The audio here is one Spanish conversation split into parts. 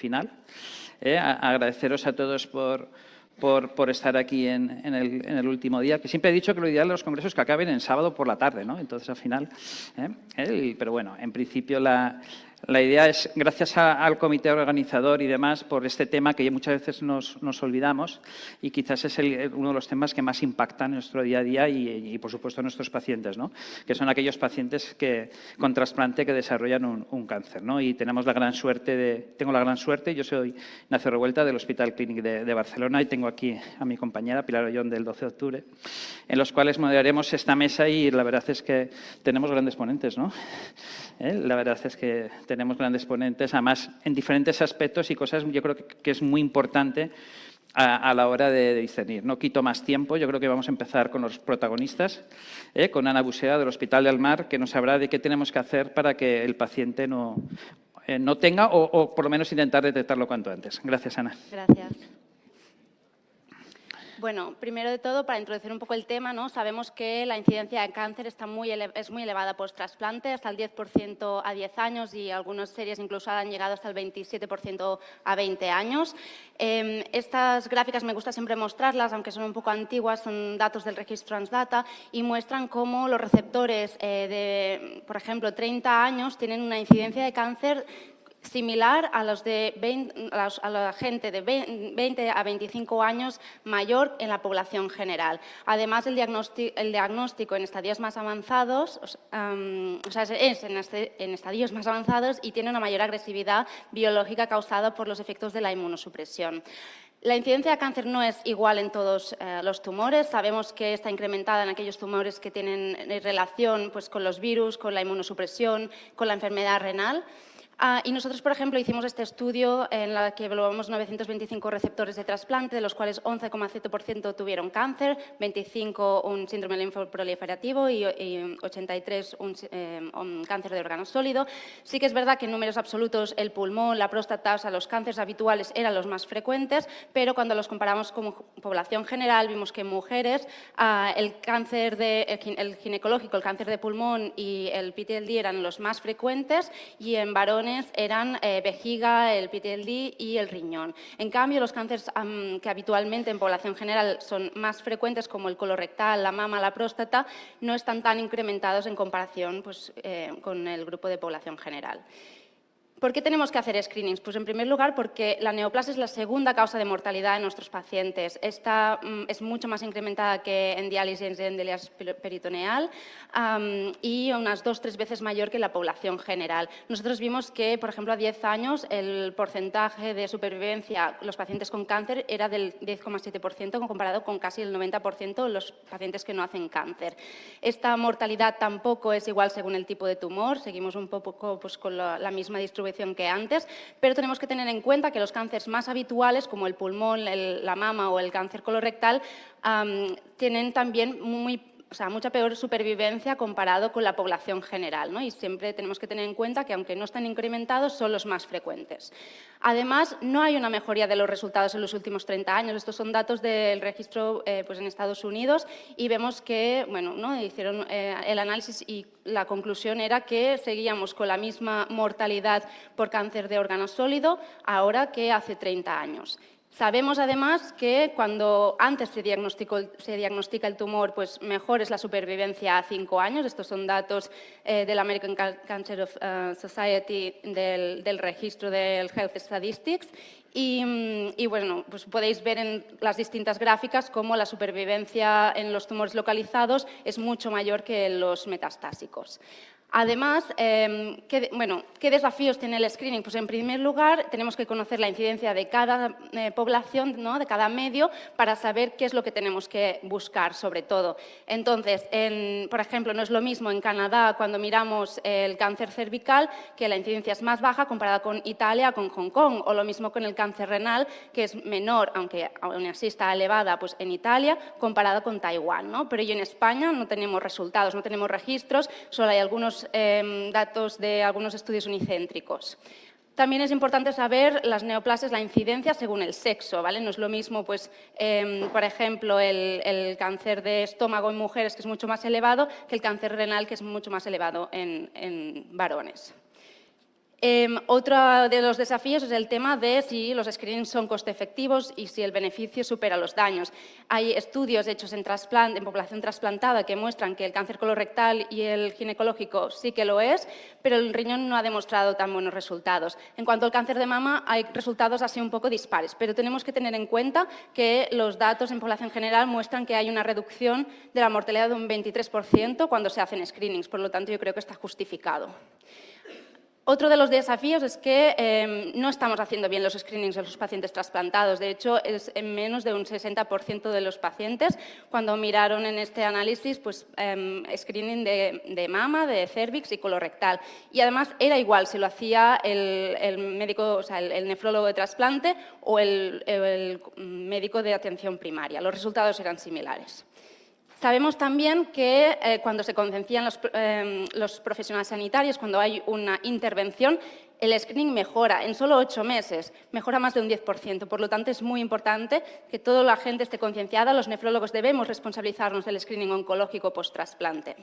final. Agradeceros a todos por estar aquí en el último día, que siempre he dicho que lo ideal de los congresos es que acaben en sábado por la tarde, ¿no? Entonces, al final, pero bueno, en principio la idea es, gracias al comité organizador y demás, por este tema que muchas veces nos olvidamos y quizás es uno de los temas que más impactan en nuestro día a día y por supuesto, en nuestros pacientes, ¿no? Que son aquellos pacientes con trasplante que desarrollan un cáncer, ¿no? Y tengo la gran suerte, yo soy Ignacio Revuelta del Hospital Clínic de Barcelona y tengo aquí a mi compañera Pilar Ollón del 12 de octubre, en los cuales moderaremos esta mesa y la verdad es que tenemos grandes ponentes, ¿no? La verdad es que tenemos grandes ponentes, además en diferentes aspectos y cosas, yo creo que es muy importante a la hora de discernir. No quito más tiempo, yo creo que vamos a empezar con los protagonistas, con Ana Buseda del Hospital de Almar, que nos hablará de qué tenemos que hacer para que el paciente no tenga o por lo menos intentar detectarlo cuanto antes. Gracias, Ana. Gracias. Bueno, primero de todo, para introducir un poco el tema, ¿no? Sabemos que la incidencia de cáncer es muy elevada post-trasplante, hasta el 10% a 10 años y algunas series incluso han llegado hasta el 27% a 20 años. Estas gráficas me gusta siempre mostrarlas, aunque son un poco antiguas, son datos del registro Transdata y muestran cómo los receptores de, por ejemplo, 30 años tienen una incidencia de cáncer similar a los de a la gente de 20 a 25 años mayor en la población general. Además, el diagnóstico en estadios más avanzados, es en estadios más avanzados y tiene una mayor agresividad biológica causada por los efectos de la inmunosupresión. La incidencia de cáncer no es igual en todos los tumores. Sabemos que está incrementada en aquellos tumores que tienen relación pues, con los virus, con la inmunosupresión, con la enfermedad renal. Y nosotros, por ejemplo, hicimos este estudio en el que evaluamos 925 receptores de trasplante, de los cuales 11,7% tuvieron cáncer, 25 un síndrome linfoproliferativo y 83 un cáncer de órgano sólido. Sí que es verdad que en números absolutos el pulmón, la próstata, o sea, los cánceres habituales eran los más frecuentes, pero cuando los comparamos con población general vimos que en mujeres el ginecológico, el cáncer de pulmón y el PTLD eran los más frecuentes y en varones eran vejiga, el PTLD y el riñón. En cambio, los cánceres que habitualmente en población general son más frecuentes, como el colorectal, la mama, la próstata, no están tan incrementados en comparación pues, con el grupo de población general. ¿Por qué tenemos que hacer screenings? Pues en primer lugar porque la neoplasia es la segunda causa de mortalidad en nuestros pacientes. Esta es mucho más incrementada que en diálisis y en diálisis peritoneal y unas 2-3 veces mayor que la población general. Nosotros vimos que, por ejemplo, a 10 años el porcentaje de supervivencia los pacientes con cáncer era del 10,7% comparado con casi el 90% los pacientes que no hacen cáncer. Esta mortalidad tampoco es igual según el tipo de tumor, seguimos un poco pues, con la misma distribución que antes, pero tenemos que tener en cuenta que los cánceres más habituales, como el pulmón, la mama o el cáncer colorectal, tienen también mucha peor supervivencia comparado con la población general, ¿no? Y siempre tenemos que tener en cuenta que, aunque no están incrementados, son los más frecuentes. Además, no hay una mejoría de los resultados en los últimos 30 años. Estos son datos del registro pues en Estados Unidos y vemos que hicieron el análisis y la conclusión era que seguíamos con la misma mortalidad por cáncer de órgano sólido ahora que hace 30 años. Sabemos, además, que cuando antes se diagnostica el tumor, pues mejor es la supervivencia a 5 años. Estos son datos del American Cancer Society del registro del Health Statistics. Y bueno, pues podéis ver en las distintas gráficas cómo la supervivencia en los tumores localizados es mucho mayor que en los metastásicos. Además, ¿qué desafíos tiene el screening? Pues en primer lugar, tenemos que conocer la incidencia de cada población, ¿no? De cada medio, para saber qué es lo que tenemos que buscar, sobre todo. Entonces, por ejemplo, no es lo mismo en Canadá cuando miramos el cáncer cervical, que la incidencia es más baja comparada con Italia, con Hong Kong, o lo mismo con el cáncer renal, que es menor, aunque aún así está elevada pues, en Italia, comparada con Taiwán, ¿no? Pero en España no tenemos resultados, no tenemos registros, solo hay algunos datos de algunos estudios unicéntricos. También es importante saber las neoplasias, la incidencia según el sexo, ¿vale? No es lo mismo, pues, por ejemplo, el cáncer de estómago en mujeres, que es mucho más elevado, que el cáncer renal, que es mucho más elevado en varones. Otro de los desafíos es el tema de si los screenings son coste efectivos y si el beneficio supera los daños. Hay estudios hechos en población trasplantada que muestran que el cáncer colorectal y el ginecológico sí que lo es, pero el riñón no ha demostrado tan buenos resultados. En cuanto al cáncer de mama, hay resultados así un poco dispares, pero tenemos que tener en cuenta que los datos en población general muestran que hay una reducción de la mortalidad de un 23% cuando se hacen screenings, por lo tanto yo creo que está justificado. Otro de los desafíos es que no estamos haciendo bien los screenings en los pacientes trasplantados. De hecho, es en menos de un 60% de los pacientes cuando miraron en este análisis pues, screening de mama, de cérvix y colorectal. Y además era igual si lo hacía el médico, o sea, el nefrólogo de trasplante o el médico de atención primaria. Los resultados eran similares. Sabemos también que cuando se conciencian los profesionales sanitarios, cuando hay una intervención, el screening mejora en solo 8 meses, mejora más de un 10%. Por lo tanto, es muy importante que toda la gente esté concienciada. Los nefrólogos debemos responsabilizarnos del screening oncológico post-trasplante.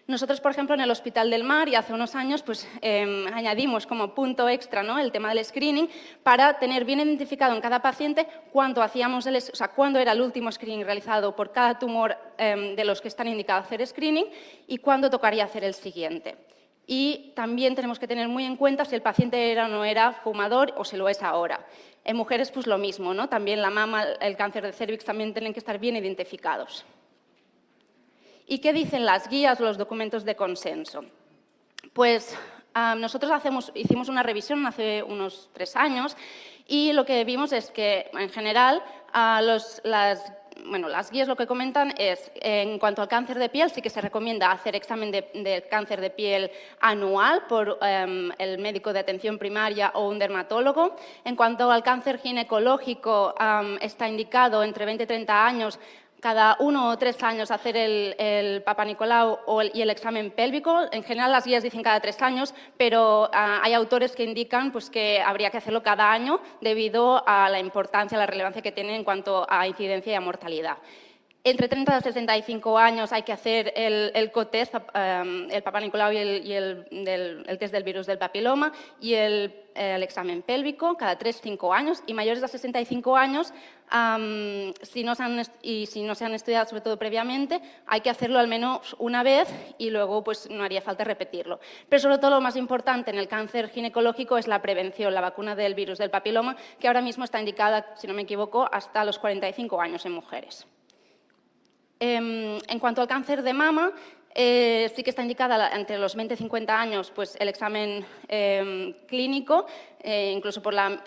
Nosotros, por ejemplo, en el Hospital del Mar, y hace unos años, pues, añadimos como punto extra, ¿no?, el tema del screening para tener bien identificado en cada paciente cuándo era el último screening realizado por cada tumor de los que están indicados a hacer screening y cuándo tocaría hacer el siguiente. Y también tenemos que tener muy en cuenta si el paciente era o no era fumador o si lo es ahora. En mujeres, pues lo mismo, ¿no? También la mama, el cáncer de cérvix también tienen que estar bien identificados. ¿Y qué dicen las guías o los documentos de consenso? Pues nosotros hicimos una revisión hace unos 3 años y lo que vimos es que, en general, las guías lo que comentan es, en cuanto al cáncer de piel, sí que se recomienda hacer examen de cáncer de piel anual por el médico de atención primaria o un dermatólogo. En cuanto al cáncer ginecológico, está indicado entre 20 y 30 años cada 1 o 3 años hacer el Papa Nicolau y el examen pélvico. En general las guías dicen cada 3 años, pero hay autores que indican pues, que habría que hacerlo cada año debido a la importancia, la relevancia que tiene en cuanto a incidencia y a mortalidad. Entre 30 y 65 años hay que hacer el co-test, el Papa Nicolau y el test del virus del papiloma y el examen pélvico cada 3-5 años. Y mayores de 65 años, si no se han estudiado sobre todo previamente, hay que hacerlo al menos una vez y luego pues, no haría falta repetirlo. Pero sobre todo lo más importante en el cáncer ginecológico es la prevención, la vacuna del virus del papiloma, que ahora mismo está indicada, si no me equivoco, hasta los 45 años en mujeres. En cuanto al cáncer de mama, sí que está indicada entre los 20 y 50 años pues, el examen clínico, incluso por la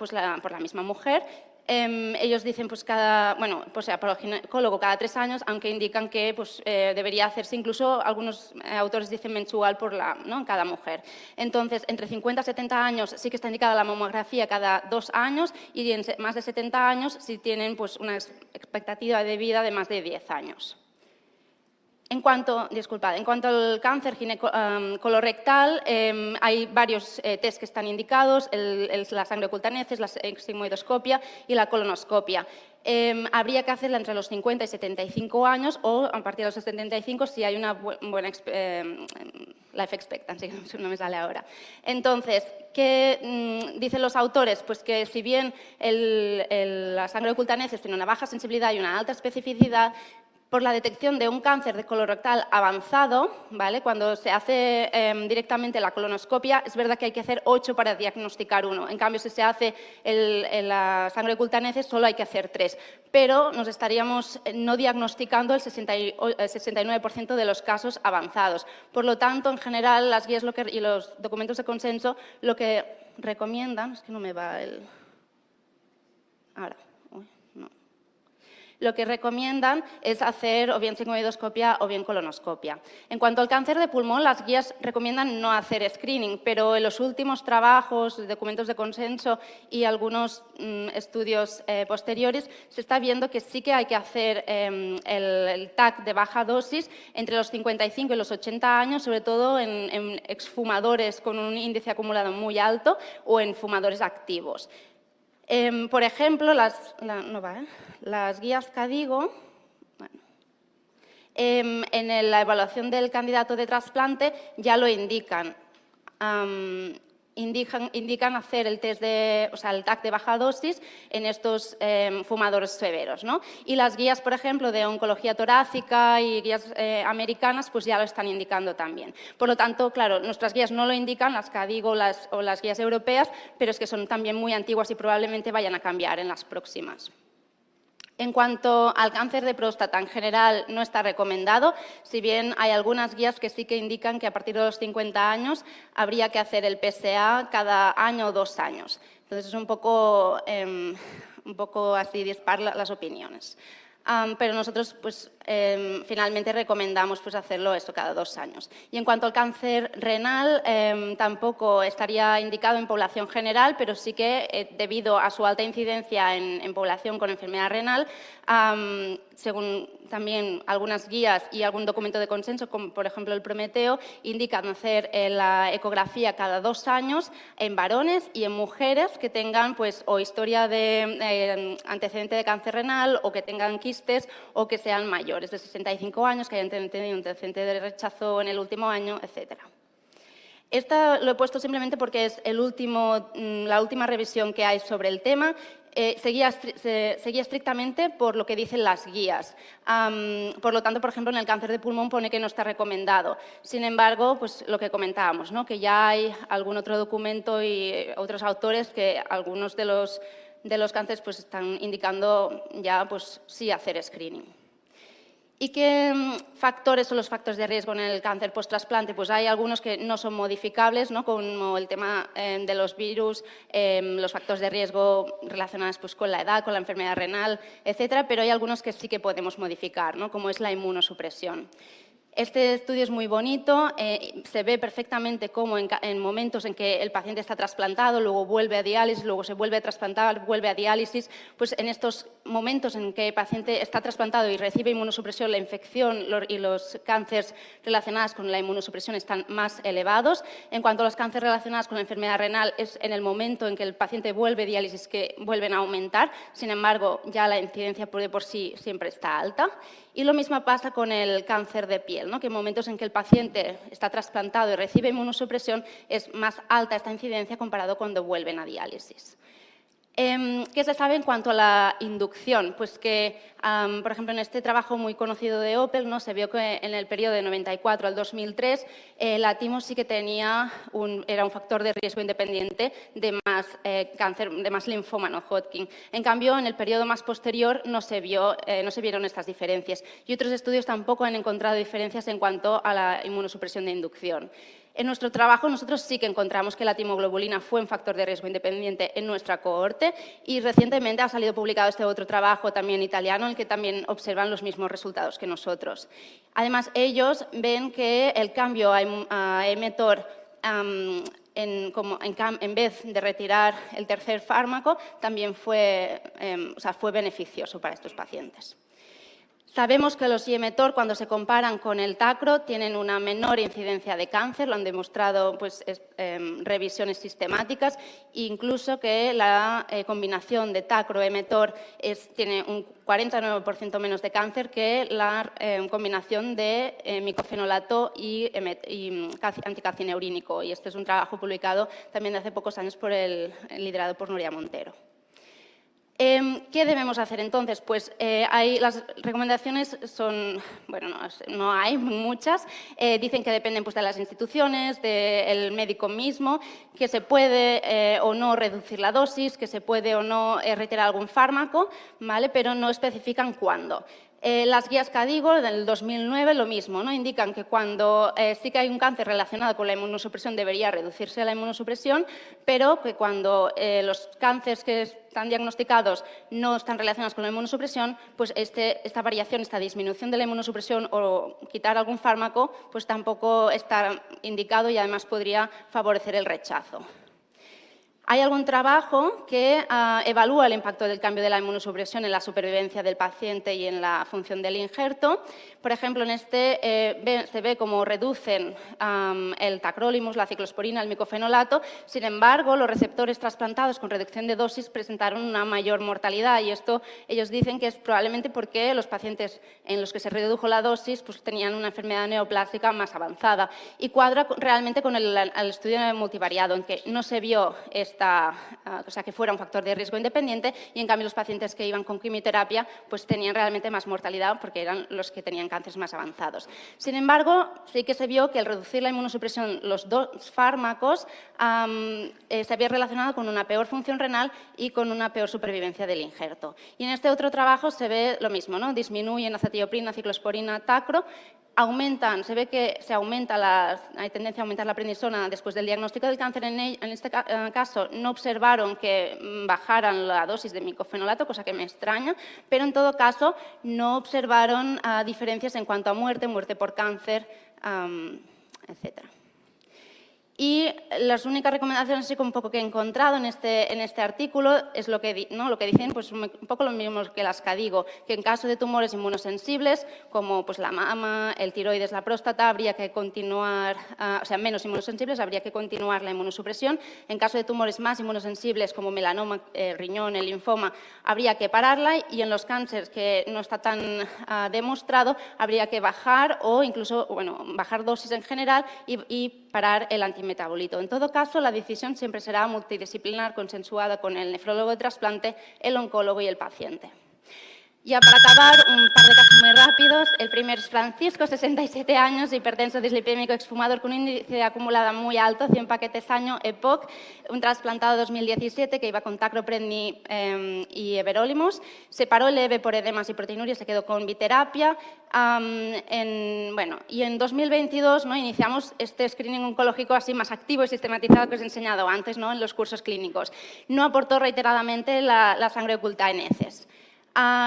misma mujer. Ellos dicen pues, por el ginecólogo cada 3 años, aunque indican que pues, debería hacerse incluso, algunos autores dicen mensual en cada mujer. Entonces, entre 50 y 70 años sí que está indicada la mamografía cada 2 años y en más de 70 años sí tienen pues, una expectativa de vida de más de 10 años. En cuanto al cáncer colorectal, hay varios test que están indicados, la sangre oculta en heces, la sigmoidoscopia y la colonoscopia. Habría que hacerla entre los 50 y 75 años o a partir de los 75 si hay una buena life expectancy, no me sale ahora. Entonces, ¿qué dicen los autores? Pues que si bien la sangre oculta en heces tiene una baja sensibilidad y una alta especificidad, por la detección de un cáncer de colorectal avanzado, ¿vale? Cuando se hace directamente la colonoscopia, es verdad que hay que hacer 8 para diagnosticar 1. En cambio, si se hace la sangre oculta en heces, solo hay que hacer 3. Pero nos estaríamos no diagnosticando el 69% de los casos avanzados. Por lo tanto, en general, las guías y los documentos de consenso lo que recomiendan... Es que no me va el... Ahora... Lo que recomiendan es hacer o bien sigmoidoscopia o bien colonoscopia. En cuanto al cáncer de pulmón, las guías recomiendan no hacer screening, pero en los últimos trabajos, documentos de consenso y algunos estudios posteriores, se está viendo que sí que hay que hacer el TAC de baja dosis entre los 55 y los 80 años, sobre todo en exfumadores con un índice acumulado muy alto o en fumadores activos. Por ejemplo, las guías CADIGO, en la evaluación del candidato de trasplante ya lo indican. indican hacer el test el TAC de baja dosis en estos fumadores severos, ¿no? Y las guías, por ejemplo, de oncología torácica y guías americanas, pues ya lo están indicando también. Por lo tanto, claro, nuestras guías no lo indican, las CADIG o las guías europeas, pero es que son también muy antiguas y probablemente vayan a cambiar en las próximas. En cuanto al cáncer de próstata, en general no está recomendado, si bien hay algunas guías que sí que indican que a partir de los 50 años habría que hacer el PSA cada año o 2 años. Entonces es un poco así dispar las opiniones. Pero nosotros pues, finalmente recomendamos pues, hacerlo esto cada 2 años. Y en cuanto al cáncer renal, tampoco estaría indicado en población general, pero sí que debido a su alta incidencia en población con enfermedad renal, según también algunas guías y algún documento de consenso, como por ejemplo el Prometeo, indican hacer la ecografía cada 2 años en varones y en mujeres que tengan pues, o historia de antecedente de cáncer renal o que tengan quistes o que sean mayores de 65 años, que hayan tenido un antecedente de rechazo en el último año, etcétera. Esta lo he puesto simplemente porque es la última revisión que hay sobre el tema. Seguía estrictamente por lo que dicen las guías. Por lo tanto, por ejemplo, en el cáncer de pulmón pone que no está recomendado. Sin embargo, pues lo que comentábamos, ¿no? Que ya hay algún otro documento y otros autores que algunos de los cánceres pues, están indicando ya pues, sí hacer screening. ¿Y qué factores son los factores de riesgo en el cáncer post-trasplante? Pues hay algunos que no son modificables, ¿no? Como el tema de los virus, los factores de riesgo relacionados pues, con la edad, con la enfermedad renal, etcétera, pero hay algunos que sí que podemos modificar, ¿no? Como es la inmunosupresión. Este estudio es muy bonito, se ve perfectamente cómo en momentos en que el paciente está trasplantado, luego vuelve a diálisis, luego se vuelve a trasplantar, vuelve a diálisis, pues en estos momentos en que el paciente está trasplantado y recibe inmunosupresión, la infección y los cánceres relacionados con la inmunosupresión están más elevados. En cuanto a los cánceres relacionados con la enfermedad renal, es en el momento en que el paciente vuelve a diálisis que vuelven a aumentar, sin embargo, ya la incidencia por sí siempre está alta. Y lo mismo pasa con el cáncer de piel, ¿no? Que en momentos en que el paciente está trasplantado y recibe inmunosupresión es más alta esta incidencia comparado cuando vuelven a diálisis. ¿Qué se sabe en cuanto a la inducción? Pues que, por ejemplo, en este trabajo muy conocido de Opel, ¿no? Se vio que en el periodo de 94 al 2003 la timo sí que era un factor de riesgo independiente de más cáncer, de más linfoma no Hodgkin. En cambio, en el periodo más posterior no se vieron estas diferencias. Y otros estudios tampoco han encontrado diferencias en cuanto a la inmunosupresión de inducción. En nuestro trabajo nosotros sí que encontramos que la timoglobulina fue un factor de riesgo independiente en nuestra cohorte y recientemente ha salido publicado este otro trabajo también italiano en el que también observan los mismos resultados que nosotros. Además, ellos ven que el cambio a mTOR en vez de retirar el tercer fármaco también fue beneficioso para estos pacientes. Sabemos que los IMTOR, cuando se comparan con el tacro, tienen una menor incidencia de cáncer, lo han demostrado pues, revisiones sistemáticas, incluso que la combinación de tacro-IMTOR tiene un 49% menos de cáncer que la combinación de micofenolato y anticacineurínico. Y este es un trabajo publicado también de hace pocos años liderado por Nuria Montero. ¿Qué debemos hacer entonces? Pues las recomendaciones son, bueno, no hay muchas, dicen que dependen pues, de las instituciones, del médico mismo, que se puede o no reducir la dosis, que se puede o no retirar algún fármaco, ¿vale? Pero no especifican cuándo. Las guías CADIGO del 2009 lo mismo, ¿no? Indican que cuando sí que hay un cáncer relacionado con la inmunosupresión debería reducirse la inmunosupresión, pero que cuando los cánceres que están diagnosticados no están relacionados con la inmunosupresión, pues esta variación, esta disminución de la inmunosupresión o quitar algún fármaco, pues tampoco está indicado y además podría favorecer el rechazo. Hay algún trabajo que evalúa el impacto del cambio de la inmunosupresión en la supervivencia del paciente y en la función del injerto. Por ejemplo, en este se ve cómo reducen el tacrolimus, la ciclosporina, el micofenolato. Sin embargo, los receptores trasplantados con reducción de dosis presentaron una mayor mortalidad, y esto ellos dicen que es probablemente porque los pacientes en los que se redujo la dosis pues, tenían una enfermedad neoplásica más avanzada, y cuadra realmente con el estudio multivariado, en que no se vio o sea, que fuera un factor de riesgo independiente, y en cambio los pacientes que iban con quimioterapia pues tenían realmente más mortalidad porque eran los que tenían cánceres más avanzados. Sin embargo, sí que se vio que al reducir la inmunosupresión, los dos fármacos se había relacionado con una peor función renal y con una peor supervivencia del injerto. Y en este otro trabajo se ve lo mismo, ¿no? Disminuyen azatioprina, ciclosporina, tacro, se ve que hay tendencia a aumentar la prednisona después del diagnóstico del cáncer. En este caso no observaron que bajaran la dosis de micofenolato, cosa que me extraña, pero en todo caso no observaron diferencias en cuanto a muerte por cáncer, etc. Y las únicas recomendaciones así como un poco que he encontrado en este artículo es lo que dicen, pues un poco lo mismo que las que digo, que en caso de tumores inmunosensibles, como pues, la mama, el tiroides, la próstata, habría que continuar, o sea, menos inmunosensibles, habría que continuar la inmunosupresión. En caso de tumores más inmunosensibles, como melanoma, riñón, el linfoma, habría que pararla, y en los cánceres que no está tan demostrado, habría que bajar o incluso, bueno, bajar dosis en general y parar el antimetabolito. En todo caso, la decisión siempre será multidisciplinar, consensuada con el nefrólogo de trasplante, el oncólogo y el paciente. Ya para acabar, un par de casos muy rápidos. El primero es Francisco, 67 años, hipertenso, dislipémico, exfumador con un índice de acumulada muy alto, 100 paquetes año, EPOC, un trasplantado 2017 que iba con tacropredni y everolimus. Se paró leve por edemas y proteinuria, se quedó con biterapia. Y en 2022 iniciamos este screening oncológico así más activo y sistematizado que os he enseñado antes, en los cursos clínicos. No aportó reiteradamente la sangre oculta en heces.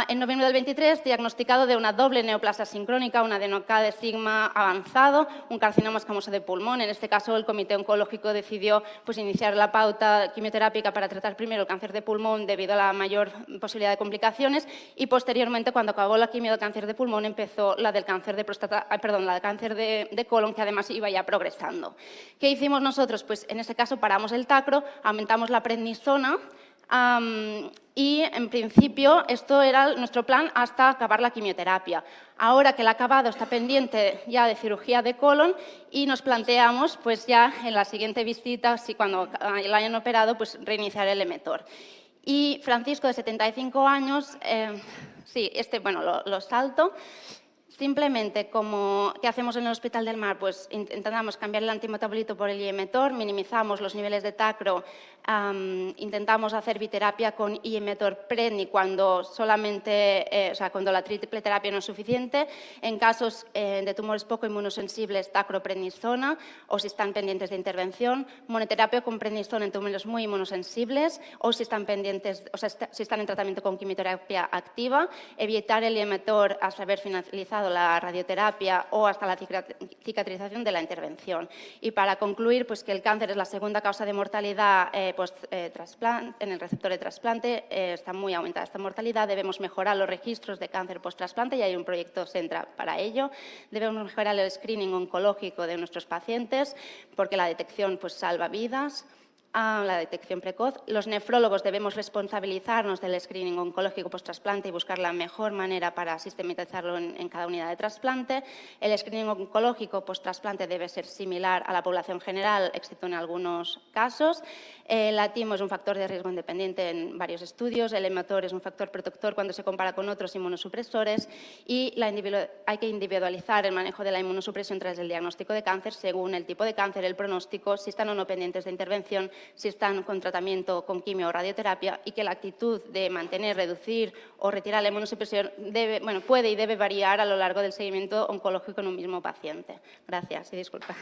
En noviembre del 23, diagnosticado de una doble neoplasia sincrónica, un adenoCA de sigma avanzado, un carcinoma escamoso de pulmón. En este caso, el Comité Oncológico decidió pues, iniciar la pauta quimioterápica para tratar primero el cáncer de pulmón debido a la mayor posibilidad de complicaciones, y posteriormente, cuando acabó la quimio del cáncer de pulmón, empezó la del cáncer de próstata, la del cáncer de colon, que además iba ya progresando. ¿Qué hicimos nosotros? Pues en ese caso paramos el tacro, aumentamos la prednisona. Y, en principio, esto era nuestro plan hasta acabar la quimioterapia. Ahora que la ha acabado, está pendiente ya de cirugía de colon, y nos planteamos, pues ya en la siguiente visita, si cuando la hayan operado, pues reiniciar el Emetor. Y Francisco, de 75 años, lo salto. Simplemente, como ¿qué hacemos en el Hospital del Mar? Pues intentamos cambiar el antimetabolito por el Imetor, minimizamos los niveles de tacro, intentamos hacer biterapia con Imetor predni cuando cuando la triple terapia no es suficiente. En casos de tumores poco inmunosensibles, tacroprednisona, o si están pendientes de intervención, monoterapia con prednisona en tumores muy inmunosensibles, o si están si están en tratamiento con quimioterapia activa, evitar el Imetor hasta haber finalizado la radioterapia o hasta la cicatrización de la intervención. Y para concluir, pues que el cáncer es la segunda causa de mortalidad en el receptor de trasplante, está muy aumentada esta mortalidad. Debemos mejorar los registros de cáncer post-trasplante, y hay un proyecto Centra para ello. Debemos mejorar el screening oncológico de nuestros pacientes, porque la detección pues, salva vidas. La detección precoz. Los nefrólogos debemos responsabilizarnos del screening oncológico post-trasplante y buscar la mejor manera para sistematizarlo en cada unidad de trasplante. El screening oncológico post-trasplante debe ser similar a la población general, excepto en algunos casos. La timo es un factor de riesgo independiente en varios estudios. El Emetor es un factor protector cuando se compara con otros inmunosupresores, y hay que individualizar el manejo de la inmunosupresión tras el diagnóstico de cáncer según el tipo de cáncer, el pronóstico, si están o no pendientes de intervención, si están con tratamiento con quimio o radioterapia, y que la actitud de mantener, reducir o retirar la inmunosupresión puede y debe variar a lo largo del seguimiento oncológico en un mismo paciente. Gracias y disculpa.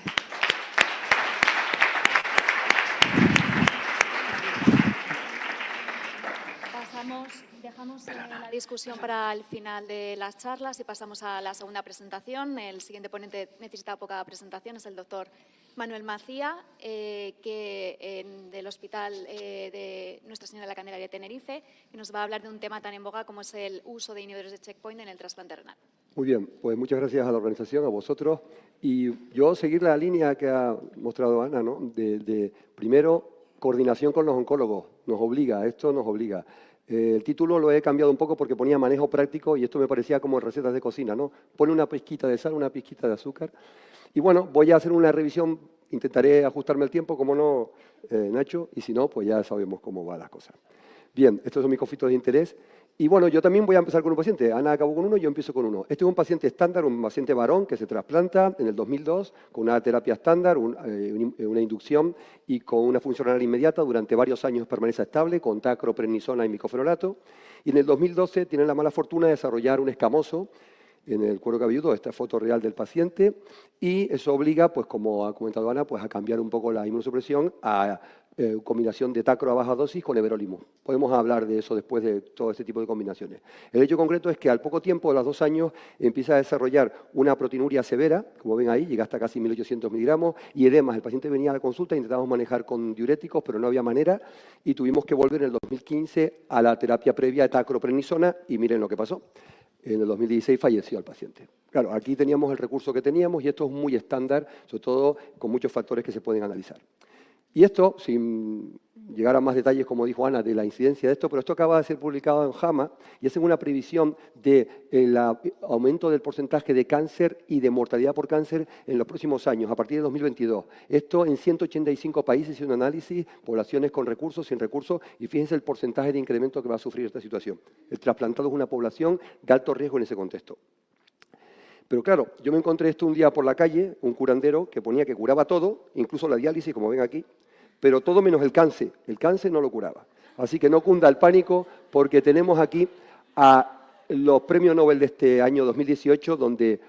Dejamos la discusión para el final de las charlas y pasamos a la segunda presentación. El siguiente ponente necesita poca presentación, es el doctor Manuel Macía, del Hospital de Nuestra Señora de la Candelaria de Tenerife, que nos va a hablar de un tema tan en boga como es el uso de inhibidores de checkpoint en el trasplante renal. Muy bien, pues muchas gracias a la organización, a vosotros. Y yo seguir la línea que ha mostrado Ana, ¿no? Primero, coordinación con los oncólogos. Esto nos obliga. El título lo he cambiado un poco porque ponía manejo práctico y esto me parecía como recetas de cocina, ¿no? Pone una pizquita de sal, una pizquita de azúcar. Y bueno, voy a hacer una revisión, intentaré ajustarme al tiempo, como no, Nacho, y si no, pues ya sabemos cómo van las cosas. Bien, estos son mis conflictos de interés. Y bueno, yo también voy a empezar con un paciente. Ana acabó con uno, yo empiezo con uno. Este es un paciente estándar, un paciente varón que se trasplanta en el 2002 con una terapia estándar, una inducción y con una función renal inmediata. Durante varios años permanece estable con tacro, prednisona y micofenolato. Y en el 2012 tienen la mala fortuna de desarrollar un escamoso en el cuero cabelludo, esta foto real del paciente, y eso obliga, pues como ha comentado Ana, pues a cambiar un poco la inmunosupresión a combinación de tacro a baja dosis con everolimus. Podemos hablar de eso después de todo este tipo de combinaciones. El hecho concreto es que al poco tiempo, a los 2 años, empieza a desarrollar una proteinuria severa, como ven ahí, llega hasta casi 1800 miligramos, y edemas. El paciente venía a la consulta, intentamos manejar con diuréticos, pero no había manera, y tuvimos que volver en el 2015 a la terapia previa de tacroprednisona, y miren lo que pasó. En el 2016 falleció el paciente. Claro, aquí teníamos el recurso que teníamos y esto es muy estándar, sobre todo con muchos factores que se pueden analizar. Y esto, sin llegar a más detalles, como dijo Ana, de la incidencia de esto, pero esto acaba de ser publicado en JAMA y hacen una previsión del aumento del porcentaje de cáncer y de mortalidad por cáncer en los próximos años, a partir de 2022. Esto en 185 países y un análisis, poblaciones con recursos, sin recursos, y fíjense el porcentaje de incremento que va a sufrir esta situación. El trasplantado es una población de alto riesgo en ese contexto. Pero claro, yo me encontré esto un día por la calle, un curandero que ponía que curaba todo, incluso la diálisis, como ven aquí, pero todo menos el cáncer. El cáncer no lo curaba. Así que no cunda el pánico, porque tenemos aquí a los premios Nobel de este año 2018, donde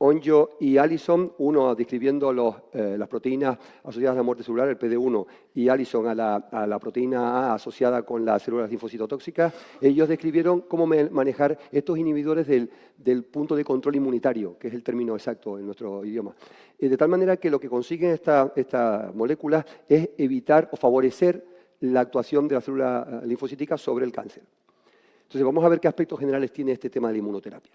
Onjo y Allison, uno describiendo las proteínas asociadas a la muerte celular, el PD1, y Allison a la proteína A asociada con las células linfocitotóxicas, ellos describieron cómo manejar estos inhibidores del punto de control inmunitario, que es el término exacto en nuestro idioma. De tal manera que lo que consiguen estas moléculas es evitar o favorecer la actuación de la célula linfocítica sobre el cáncer. Entonces, vamos a ver qué aspectos generales tiene este tema de la inmunoterapia.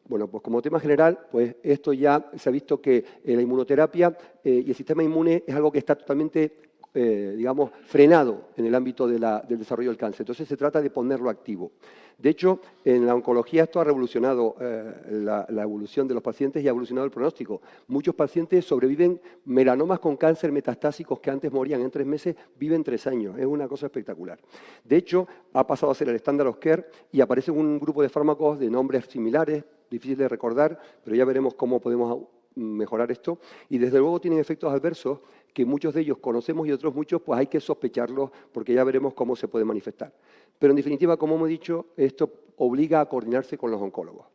Bueno, pues como tema general, pues esto ya se ha visto que la inmunoterapia y el sistema inmune es algo que está totalmente, digamos, frenado en el ámbito del desarrollo del cáncer. Entonces se trata de ponerlo activo. De hecho, en la oncología esto ha revolucionado la evolución de los pacientes y ha evolucionado el pronóstico. Muchos pacientes sobreviven melanomas con cáncer metastásicos que antes morían en 3 meses, viven 3 años. Es una cosa espectacular. De hecho, ha pasado a ser el estándar of care y aparece un grupo de fármacos de nombres similares, difícil de recordar, pero ya veremos cómo podemos mejorar esto. Y desde luego tienen efectos adversos que muchos de ellos conocemos y otros muchos pues hay que sospecharlos porque ya veremos cómo se puede manifestar. Pero en definitiva, como hemos dicho, esto obliga a coordinarse con los oncólogos.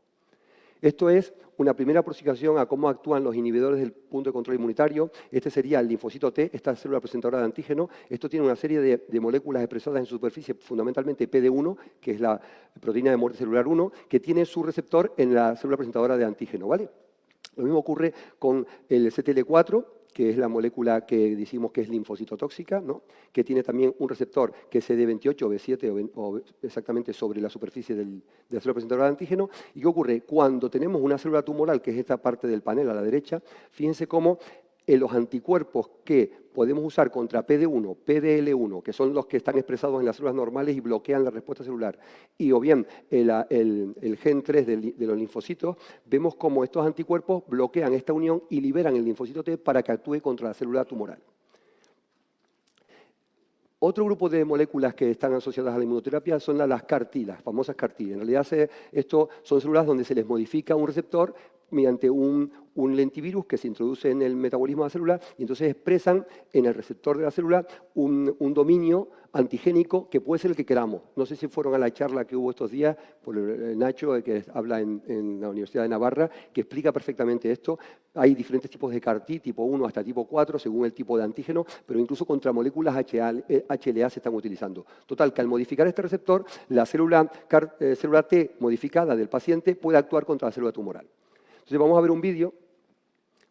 Esto es una primera aproximación a cómo actúan los inhibidores del punto de control inmunitario. Este sería el linfocito T, esta célula presentadora de antígeno. Esto tiene una serie de moléculas expresadas en su superficie, fundamentalmente PD1, que es la proteína de muerte celular 1, que tiene su receptor en la célula presentadora de antígeno, ¿vale? Lo mismo ocurre con el CTL4, que es la molécula que decimos que es linfocitotóxica, ¿no? Que tiene también un receptor que es CD28 o B7 o exactamente sobre la superficie de la célula presentadora de antígeno. ¿Y qué ocurre? Cuando tenemos una célula tumoral, que es esta parte del panel a la derecha, fíjense cómo los anticuerpos que podemos usar contra PD1, PDL1, que son los que están expresados en las células normales y bloquean la respuesta celular, y o bien el gen 3 de los linfocitos, vemos cómo estos anticuerpos bloquean esta unión y liberan el linfocito T para que actúe contra la célula tumoral. Otro grupo de moléculas que están asociadas a la inmunoterapia son las CAR-T, las famosas CAR-T. En realidad, esto son células donde se les modifica un receptor mediante un lentivirus que se introduce en el metabolismo de la célula y entonces expresan en el receptor de la célula un dominio antigénico que puede ser el que queramos. No sé si fueron a la charla que hubo estos días por Nacho, que habla en la Universidad de Navarra, que explica perfectamente esto. Hay diferentes tipos de CAR-T, tipo 1 hasta tipo 4, según el tipo de antígeno, pero incluso contra moléculas HLA se están utilizando. Total, que al modificar este receptor, la célula T modificada del paciente puede actuar contra la célula tumoral. Entonces vamos a ver un vídeo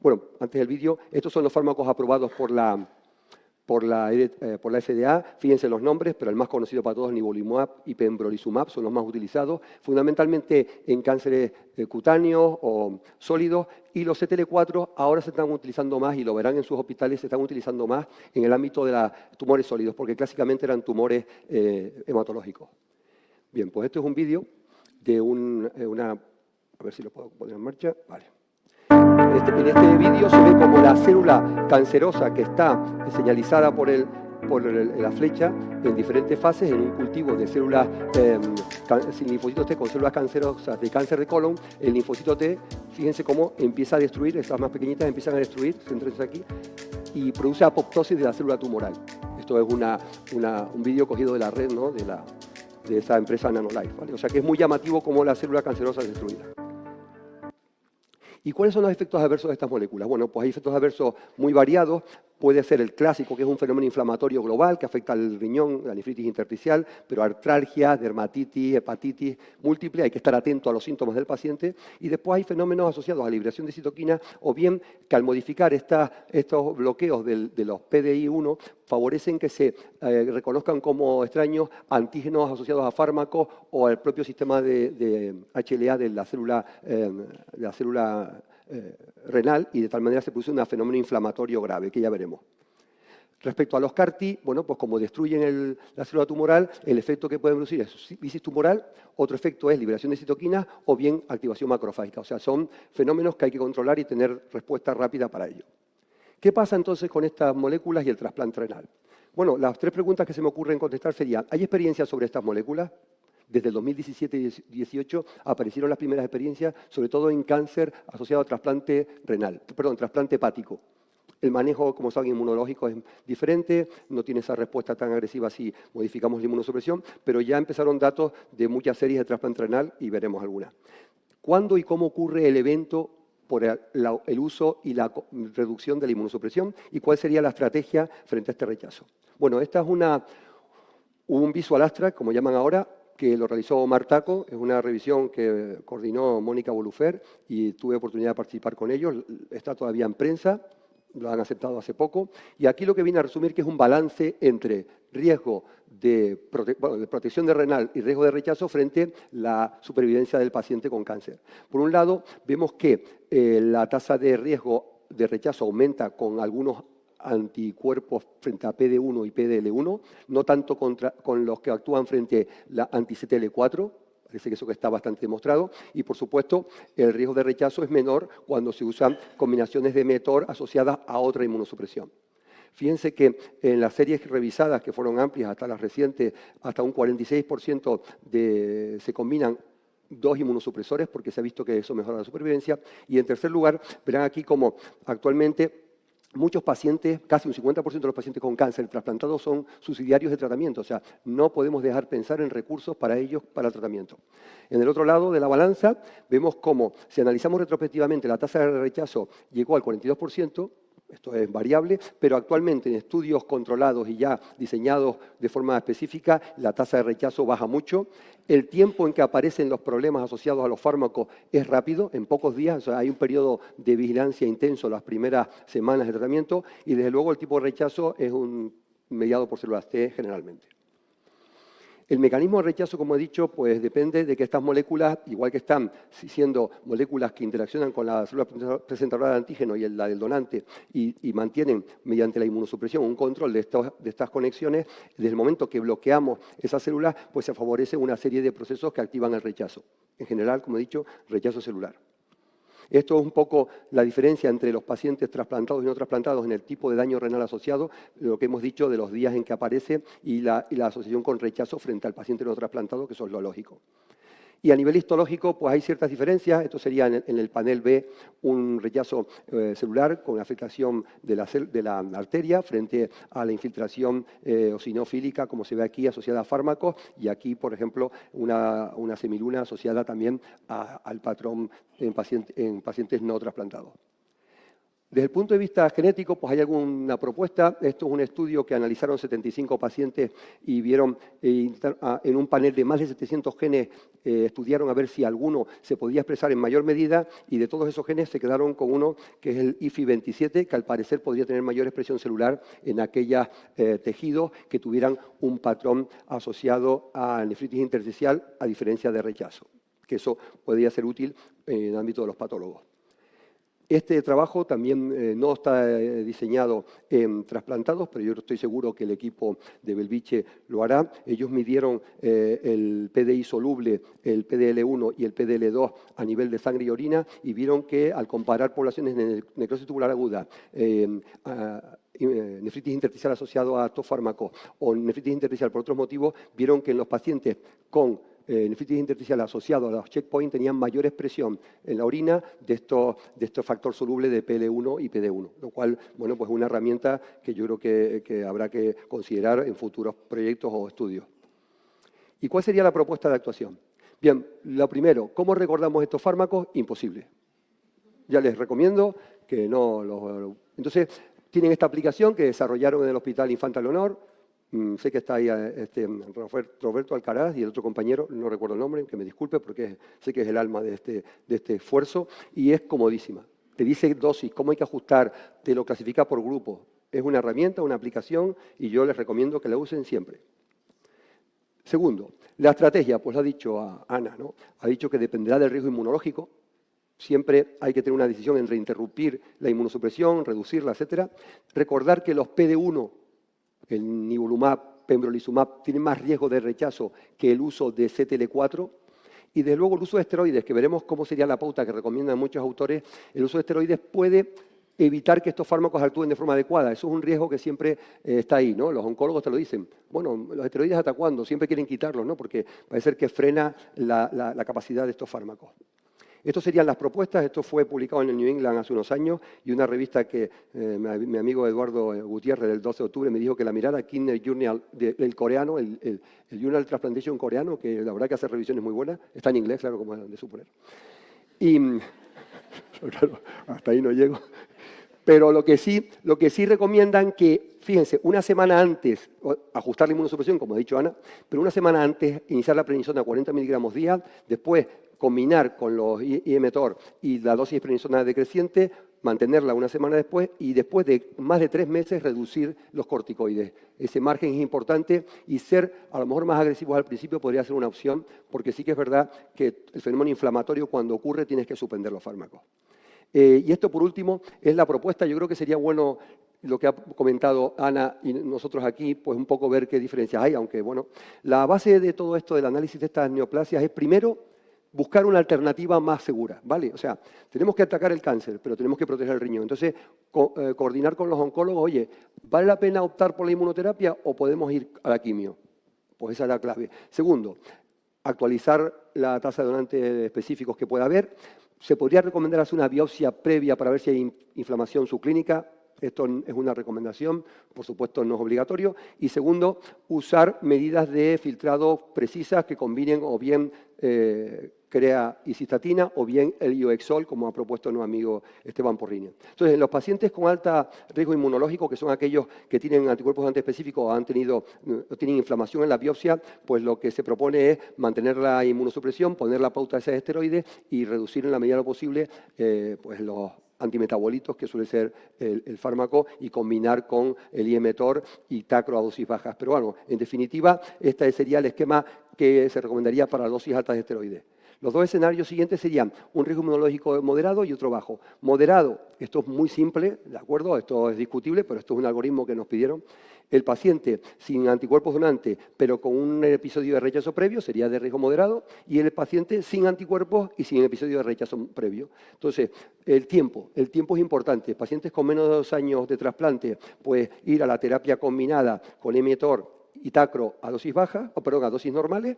Bueno, antes del vídeo, estos son los fármacos aprobados por la FDA. Fíjense los nombres, pero el más conocido para todos, nivolumab y pembrolizumab, son los más utilizados, fundamentalmente en cánceres cutáneos o sólidos, y los CTL4 ahora se están utilizando más, y lo verán en sus hospitales, se están utilizando más en el ámbito de los tumores sólidos, porque clásicamente eran tumores hematológicos. Bien, pues este es un vídeo de una... A ver si lo puedo poner en marcha. Vale. En este vídeo se ve como la célula cancerosa que está señalizada por la flecha en diferentes fases en un cultivo de células sin linfocitos T con células cancerosas de cáncer de colon. El linfocito T, fíjense cómo empieza a destruir, estas más pequeñitas empiezan a destruir, céntrense aquí, y produce apoptosis de la célula tumoral. Esto es un vídeo cogido de la red, ¿no?, de esa empresa Nanolife, ¿vale? O sea que es muy llamativo cómo la célula cancerosa es destruida. ¿Y cuáles son los efectos adversos de estas moléculas? Bueno, pues hay efectos adversos muy variados. Puede ser el clásico, que es un fenómeno inflamatorio global que afecta al riñón, la nefritis intersticial, pero artralgia, dermatitis, hepatitis múltiple. Hay que estar atento a los síntomas del paciente. Y después hay fenómenos asociados a liberación de citoquinas, o bien que al modificar estos bloqueos de los PDI1 favorecen que se reconozcan como extraños antígenos asociados a fármacos o al propio sistema de HLA de la célula renal, y de tal manera se produce un fenómeno inflamatorio grave, que ya veremos. Respecto a los CAR-T, bueno, pues como destruyen la célula tumoral, el efecto que pueden producir es lisis tumoral, otro efecto es liberación de citoquinas o bien activación macrofágica. O sea, son fenómenos que hay que controlar y tener respuesta rápida para ello. ¿Qué pasa entonces con estas moléculas y el trasplante renal? Bueno, las tres preguntas que se me ocurren contestar serían: ¿hay experiencia sobre estas moléculas? Desde el 2017 y 2018 aparecieron las primeras experiencias, sobre todo en cáncer asociado a trasplante hepático. El manejo, como saben, inmunológico es diferente, no tiene esa respuesta tan agresiva si modificamos la inmunosupresión, pero ya empezaron datos de muchas series de trasplante renal y veremos algunas. ¿Cuándo y cómo ocurre el evento por el uso y la reducción de la inmunosupresión? ¿Y cuál sería la estrategia frente a este rechazo? Bueno, esta es un visual abstract, como llaman ahora, que lo realizó Omar Taco. Es una revisión que coordinó Mónica Bolufer y tuve oportunidad de participar con ellos. Está todavía en prensa, lo han aceptado hace poco. Y aquí lo que viene a resumir que es un balance entre riesgo de protección de renal y riesgo de rechazo frente a la supervivencia del paciente con cáncer. Por un lado, vemos que la tasa de riesgo de rechazo aumenta con algunos anticuerpos frente a PD1 y PDL1, no tanto con los que actúan frente a la anti-CTL4, parece que eso que está bastante demostrado, y por supuesto el riesgo de rechazo es menor cuando se usan combinaciones de METOR asociadas a otra inmunosupresión. Fíjense que en las series revisadas, que fueron amplias hasta las recientes, hasta un 46% se combinan dos inmunosupresores, porque se ha visto que eso mejora la supervivencia. Y en tercer lugar, verán aquí como actualmente muchos pacientes, casi un 50% de los pacientes con cáncer trasplantados son subsidiarios de tratamiento, o sea, no podemos dejar pensar en recursos para ellos para el tratamiento. En el otro lado de la balanza vemos cómo, si analizamos retrospectivamente, la tasa de rechazo llegó al 42%, esto es variable, pero actualmente en estudios controlados y ya diseñados de forma específica, la tasa de rechazo baja mucho. El tiempo en que aparecen los problemas asociados a los fármacos es rápido, en pocos días, o sea, hay un periodo de vigilancia intenso las primeras semanas de tratamiento, y desde luego el tipo de rechazo es mediado por células T generalmente. El mecanismo de rechazo, como he dicho, pues depende de que estas moléculas, igual que están siendo moléculas que interaccionan con la célula presentadora de antígeno y la del donante y mantienen mediante la inmunosupresión un control de estas conexiones, desde el momento que bloqueamos esas células, pues se favorece una serie de procesos que activan el rechazo. En general, como he dicho, rechazo celular. Esto es un poco la diferencia entre los pacientes trasplantados y no trasplantados en el tipo de daño renal asociado, lo que hemos dicho de los días en que aparece y la asociación con rechazo frente al paciente no trasplantado, que eso es lo lógico. Y a nivel histológico, pues hay ciertas diferencias. Esto sería en el panel B un rechazo celular con afectación de la arteria frente a la infiltración eosinofílica, como se ve aquí, asociada a fármacos. Y aquí, por ejemplo, una semiluna asociada también al patrón en pacientes no trasplantados. Desde el punto de vista genético, pues hay alguna propuesta. Esto es un estudio que analizaron 75 pacientes y vieron en un panel de más de 700 genes, estudiaron a ver si alguno se podía expresar en mayor medida y de todos esos genes se quedaron con uno que es el IFI27, que al parecer podría tener mayor expresión celular en aquellos tejidos que tuvieran un patrón asociado a nefritis intersticial a diferencia de rechazo, que eso podría ser útil en el ámbito de los patólogos. Este trabajo también no está diseñado en trasplantados, pero yo estoy seguro que el equipo de Belviche lo hará. Ellos midieron el PDI soluble, el PDL1 y el PDL2 a nivel de sangre y orina y vieron que al comparar poblaciones de necrosis tubular aguda, nefritis intersticial asociado a estos fármacos o nefritis intersticial por otros motivos, vieron que en los pacientes con nefritis intersticial asociado a los checkpoints tenían mayor expresión en la orina de estos factor soluble de PL1 y PD1, lo cual, bueno, pues es una herramienta que yo creo que habrá que considerar en futuros proyectos o estudios. ¿Y cuál sería la propuesta de actuación? Bien, lo primero, ¿cómo recordamos estos fármacos? Imposible. Ya les recomiendo que no los... Entonces, tienen esta aplicación que desarrollaron en el Hospital Infanta Leonor. Sé que está ahí Roberto Alcaraz y el otro compañero, no recuerdo el nombre, que me disculpe porque sé que es el alma de este esfuerzo y es comodísima. Te dice dosis, cómo hay que ajustar, te lo clasifica por grupo. Es una herramienta, una aplicación y yo les recomiendo que la usen siempre. Segundo, la estrategia, pues lo ha dicho Ana, ¿no? Ha dicho que dependerá del riesgo inmunológico. Siempre hay que tener una decisión entre interrumpir la inmunosupresión, reducirla, etc. Recordar que los PD1, el nivolumab, pembrolizumab, tienen más riesgo de rechazo que el uso de CTL4. Y desde luego el uso de esteroides, que veremos cómo sería la pauta que recomiendan muchos autores, el uso de esteroides puede evitar que estos fármacos actúen de forma adecuada. Eso es un riesgo que siempre está ahí, ¿no? Los oncólogos te lo dicen. Bueno, los esteroides ¿hasta cuándo? Siempre quieren quitarlos, ¿no? Porque parece ser que frena la capacidad de estos fármacos. Estas serían las propuestas. Esto fue publicado en el New England hace unos años y una revista que mi amigo Eduardo Gutiérrez del 12 de octubre me dijo que la mirara aquí en el Journal del coreano, el Journal Transplantation coreano, que la verdad que hace revisiones muy buenas. Está en inglés, claro, como es de suponer. Y claro, hasta ahí no llego. Pero lo que sí recomiendan que, fíjense, una semana antes, ajustar la inmunosupresión, como ha dicho Ana, pero una semana antes iniciar la prednisona a 40 miligramos día, después combinar con los IMTOR y la dosis de prednisona decreciente, mantenerla una semana después y después de más de 3 meses reducir los corticoides. Ese margen es importante y ser a lo mejor más agresivos al principio podría ser una opción porque sí que es verdad que el fenómeno inflamatorio cuando ocurre tienes que suspender los fármacos. Y esto por último es la propuesta. Yo creo que sería bueno lo que ha comentado Ana y nosotros aquí, pues un poco ver qué diferencias hay, aunque bueno, la base de todo esto del análisis de estas neoplasias es primero buscar una alternativa más segura, ¿vale? O sea, tenemos que atacar el cáncer, pero tenemos que proteger el riñón. Entonces, coordinar con los oncólogos, oye, ¿vale la pena optar por la inmunoterapia o podemos ir a la quimio? Pues esa es la clave. Segundo, actualizar la tasa de donantes específicos que pueda haber. Se podría recomendar hacer una biopsia previa para ver si hay inflamación subclínica. Esto es una recomendación, por supuesto no es obligatorio. Y segundo, usar medidas de filtrado precisas que combinen o bien CREA y cistatina o bien el ioexol, como ha propuesto nuestro amigo Esteban Porrini. Entonces, en los pacientes con alto riesgo inmunológico, que son aquellos que tienen anticuerpos antiespecíficos o tienen inflamación en la biopsia, pues lo que se propone es mantener la inmunosupresión, poner la pauta de esos esteroides y reducir en la medida de lo posible pues los antimetabolitos, que suele ser el fármaco, y combinar con el IMTOR y tacro a dosis bajas. Pero bueno, en definitiva, este sería el esquema que se recomendaría para dosis altas de esteroides. Los dos escenarios siguientes serían un riesgo inmunológico moderado y otro bajo. Moderado, esto es muy simple, ¿de acuerdo? Esto es discutible, pero esto es un algoritmo que nos pidieron. El paciente sin anticuerpos donantes, pero con un episodio de rechazo previo, sería de riesgo moderado, y el paciente sin anticuerpos y sin episodio de rechazo previo. Entonces, el tiempo es importante. Pacientes con menos de 2 años de trasplante, pues ir a la terapia combinada con IMTOR y tacro a dosis bajas, a dosis normales,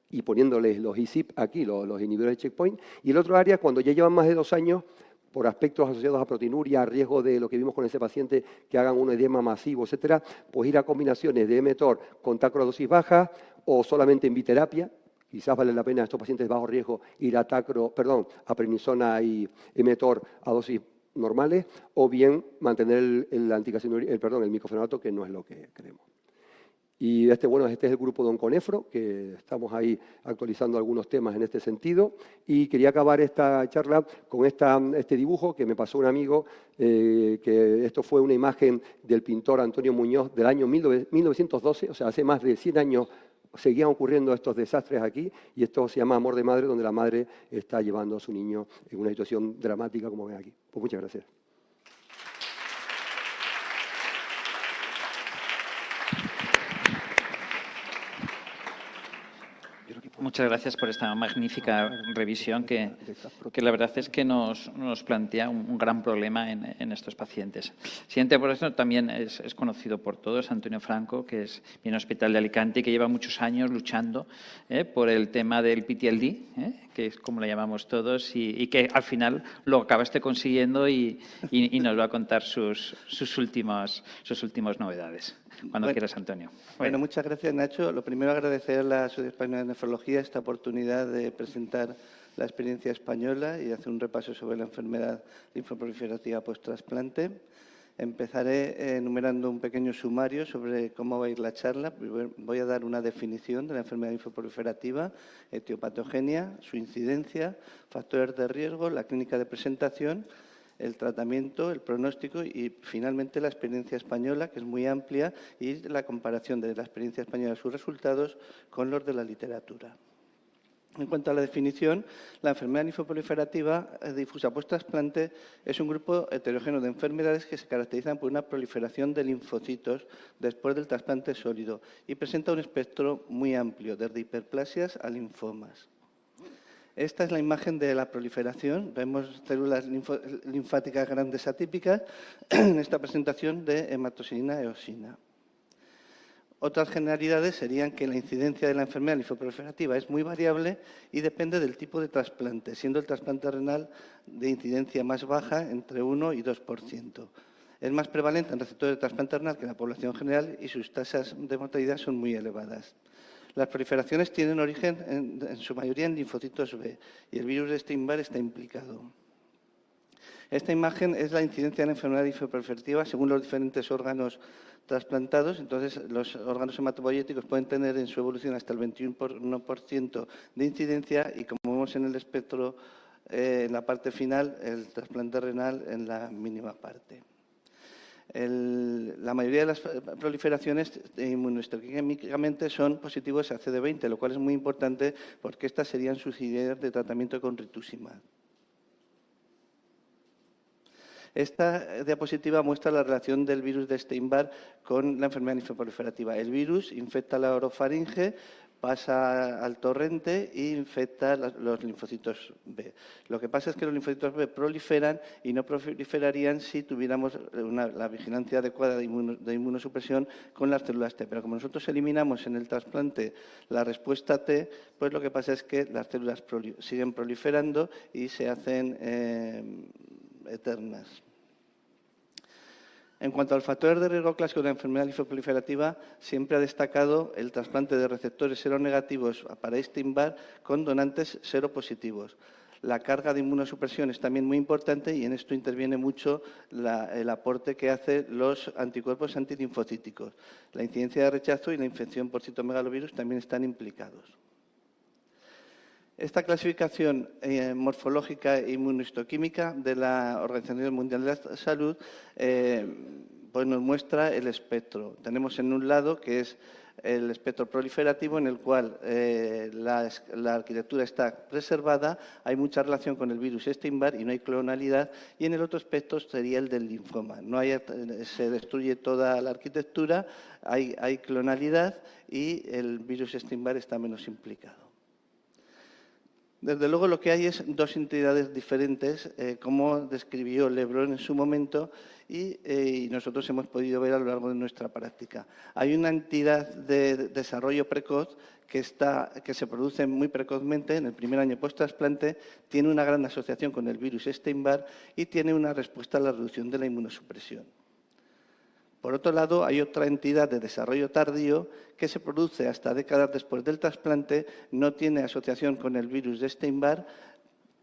y poniéndoles los ISIP aquí, los inhibidores de checkpoint. Y el otro área, cuando ya llevan más de 2 años, por aspectos asociados a proteinuria, a riesgo de lo que vimos con ese paciente, que hagan un edema masivo, etcétera, pues ir a combinaciones de IMTOR con tacro a dosis baja o solamente en biterapia. Quizás vale la pena a estos pacientes de bajo riesgo ir a prednisona y IMTOR a dosis normales, o bien mantener el microfenonato, que no es lo que queremos. Y este es el grupo de Onconefro, que estamos ahí actualizando algunos temas en este sentido. Y quería acabar esta charla con este dibujo que me pasó un amigo, que esto fue una imagen del pintor Antonio Muñoz del año 1912, o sea, hace más de 100 años seguían ocurriendo estos desastres aquí, y esto se llama Amor de Madre, donde la madre está llevando a su niño en una situación dramática, como ven aquí. Pues muchas gracias. Muchas gracias por esta magnífica revisión que la verdad es que nos plantea un gran problema en estos pacientes. Siguiente, por eso también es conocido por todos, Antonio Franco, que viene al Hospital de Alicante y que lleva muchos años luchando por el tema del PTLD, que es como lo llamamos todos, y que al final lo acabaste consiguiendo y nos va a contar sus últimas novedades. Cuando quieras, Antonio. Bueno, muchas gracias, Nacho. Lo primero, agradecer a la Sociedad Española de Nefrología esta oportunidad de presentar la experiencia española y hacer un repaso sobre la enfermedad linfoproliferativa post-trasplante. Empezaré enumerando un pequeño sumario sobre cómo va a ir la charla. Voy a dar una definición de la enfermedad linfoproliferativa, etiopatogenia, su incidencia, factores de riesgo, la clínica de presentación, el tratamiento, el pronóstico y, finalmente, la experiencia española, que es muy amplia, y la comparación de la experiencia española y sus resultados con los de la literatura. En cuanto a la definición, la enfermedad linfoproliferativa difusa post-trasplante es un grupo heterogéneo de enfermedades que se caracterizan por una proliferación de linfocitos después del trasplante sólido y presenta un espectro muy amplio, desde hiperplasias a linfomas. Esta es la imagen de la proliferación. Vemos células linfáticas grandes atípicas en esta presentación de hematoxilina eosina. Otras generalidades serían que la incidencia de la enfermedad linfoproliferativa es muy variable y depende del tipo de trasplante, siendo el trasplante renal de incidencia más baja, entre 1 y 2%. Es más prevalente en receptores de trasplante renal que en la población general y sus tasas de mortalidad son muy elevadas. Las proliferaciones tienen origen, en su mayoría, en linfocitos B y el virus de Epstein-Barr está implicado. Esta imagen es la incidencia de la enfermedad linfoproliferativa según los diferentes órganos trasplantados. Entonces, los órganos hematopoyéticos pueden tener en su evolución hasta el 21% de incidencia y, como vemos en el espectro, en la parte final, el trasplante renal en la mínima parte. La mayoría de las proliferaciones inmunohistoquímicamente son positivos a CD20, lo cual es muy importante porque estas serían sus ideas de tratamiento con rituximab. Esta diapositiva muestra la relación del virus de Epstein-Barr con la enfermedad linfoproliferativa. El virus infecta la orofaringe, pasa al torrente e infecta los linfocitos B. Lo que pasa es que los linfocitos B proliferan y no proliferarían si tuviéramos la vigilancia adecuada de inmunosupresión con las células T. Pero como nosotros eliminamos en el trasplante la respuesta T, pues lo que pasa es que las células siguen proliferando y se hacen eternas. En cuanto al factor de riesgo clásico de la enfermedad linfoproliferativa, siempre ha destacado el trasplante de receptores seronegativos para Epstein-Barr con donantes seropositivos. La carga de inmunosupresión es también muy importante y en esto interviene mucho el aporte que hacen los anticuerpos antilinfocíticos. La incidencia de rechazo y la infección por citomegalovirus también están implicados. Esta clasificación morfológica e inmunohistoquímica de la Organización Mundial de la Salud pues nos muestra el espectro. Tenemos en un lado que es el espectro proliferativo, en el cual la arquitectura está preservada, hay mucha relación con el virus Epstein-Barr y no hay clonalidad, y en el otro espectro sería el del linfoma. Se destruye toda la arquitectura, hay clonalidad y el virus Epstein-Barr está menos implicado. Desde luego, lo que hay es dos entidades diferentes, como describió Lebron en su momento, y nosotros hemos podido ver a lo largo de nuestra práctica. Hay una entidad de desarrollo precoz que se produce muy precozmente en el primer año post-trasplante, tiene una gran asociación con el virus Epstein-Barr y tiene una respuesta a la reducción de la inmunosupresión. Por otro lado, hay otra entidad de desarrollo tardío que se produce hasta décadas después del trasplante, no tiene asociación con el virus de Epstein-Barr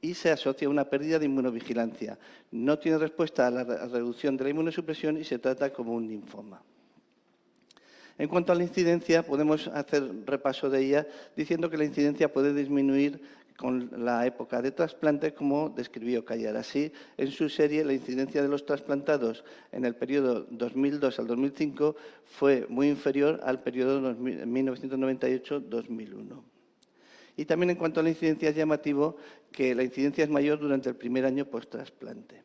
y se asocia a una pérdida de inmunovigilancia. No tiene respuesta a la reducción de la inmunosupresión y se trata como un linfoma. En cuanto a la incidencia, podemos hacer repaso de ella diciendo que la incidencia puede disminuir con la época de trasplante, como describió Callar. Así, en su serie, la incidencia de los trasplantados en el periodo 2002 al 2005 fue muy inferior al periodo 1998-2001. Y también en cuanto a la incidencia es llamativo que la incidencia es mayor durante el primer año post-trasplante.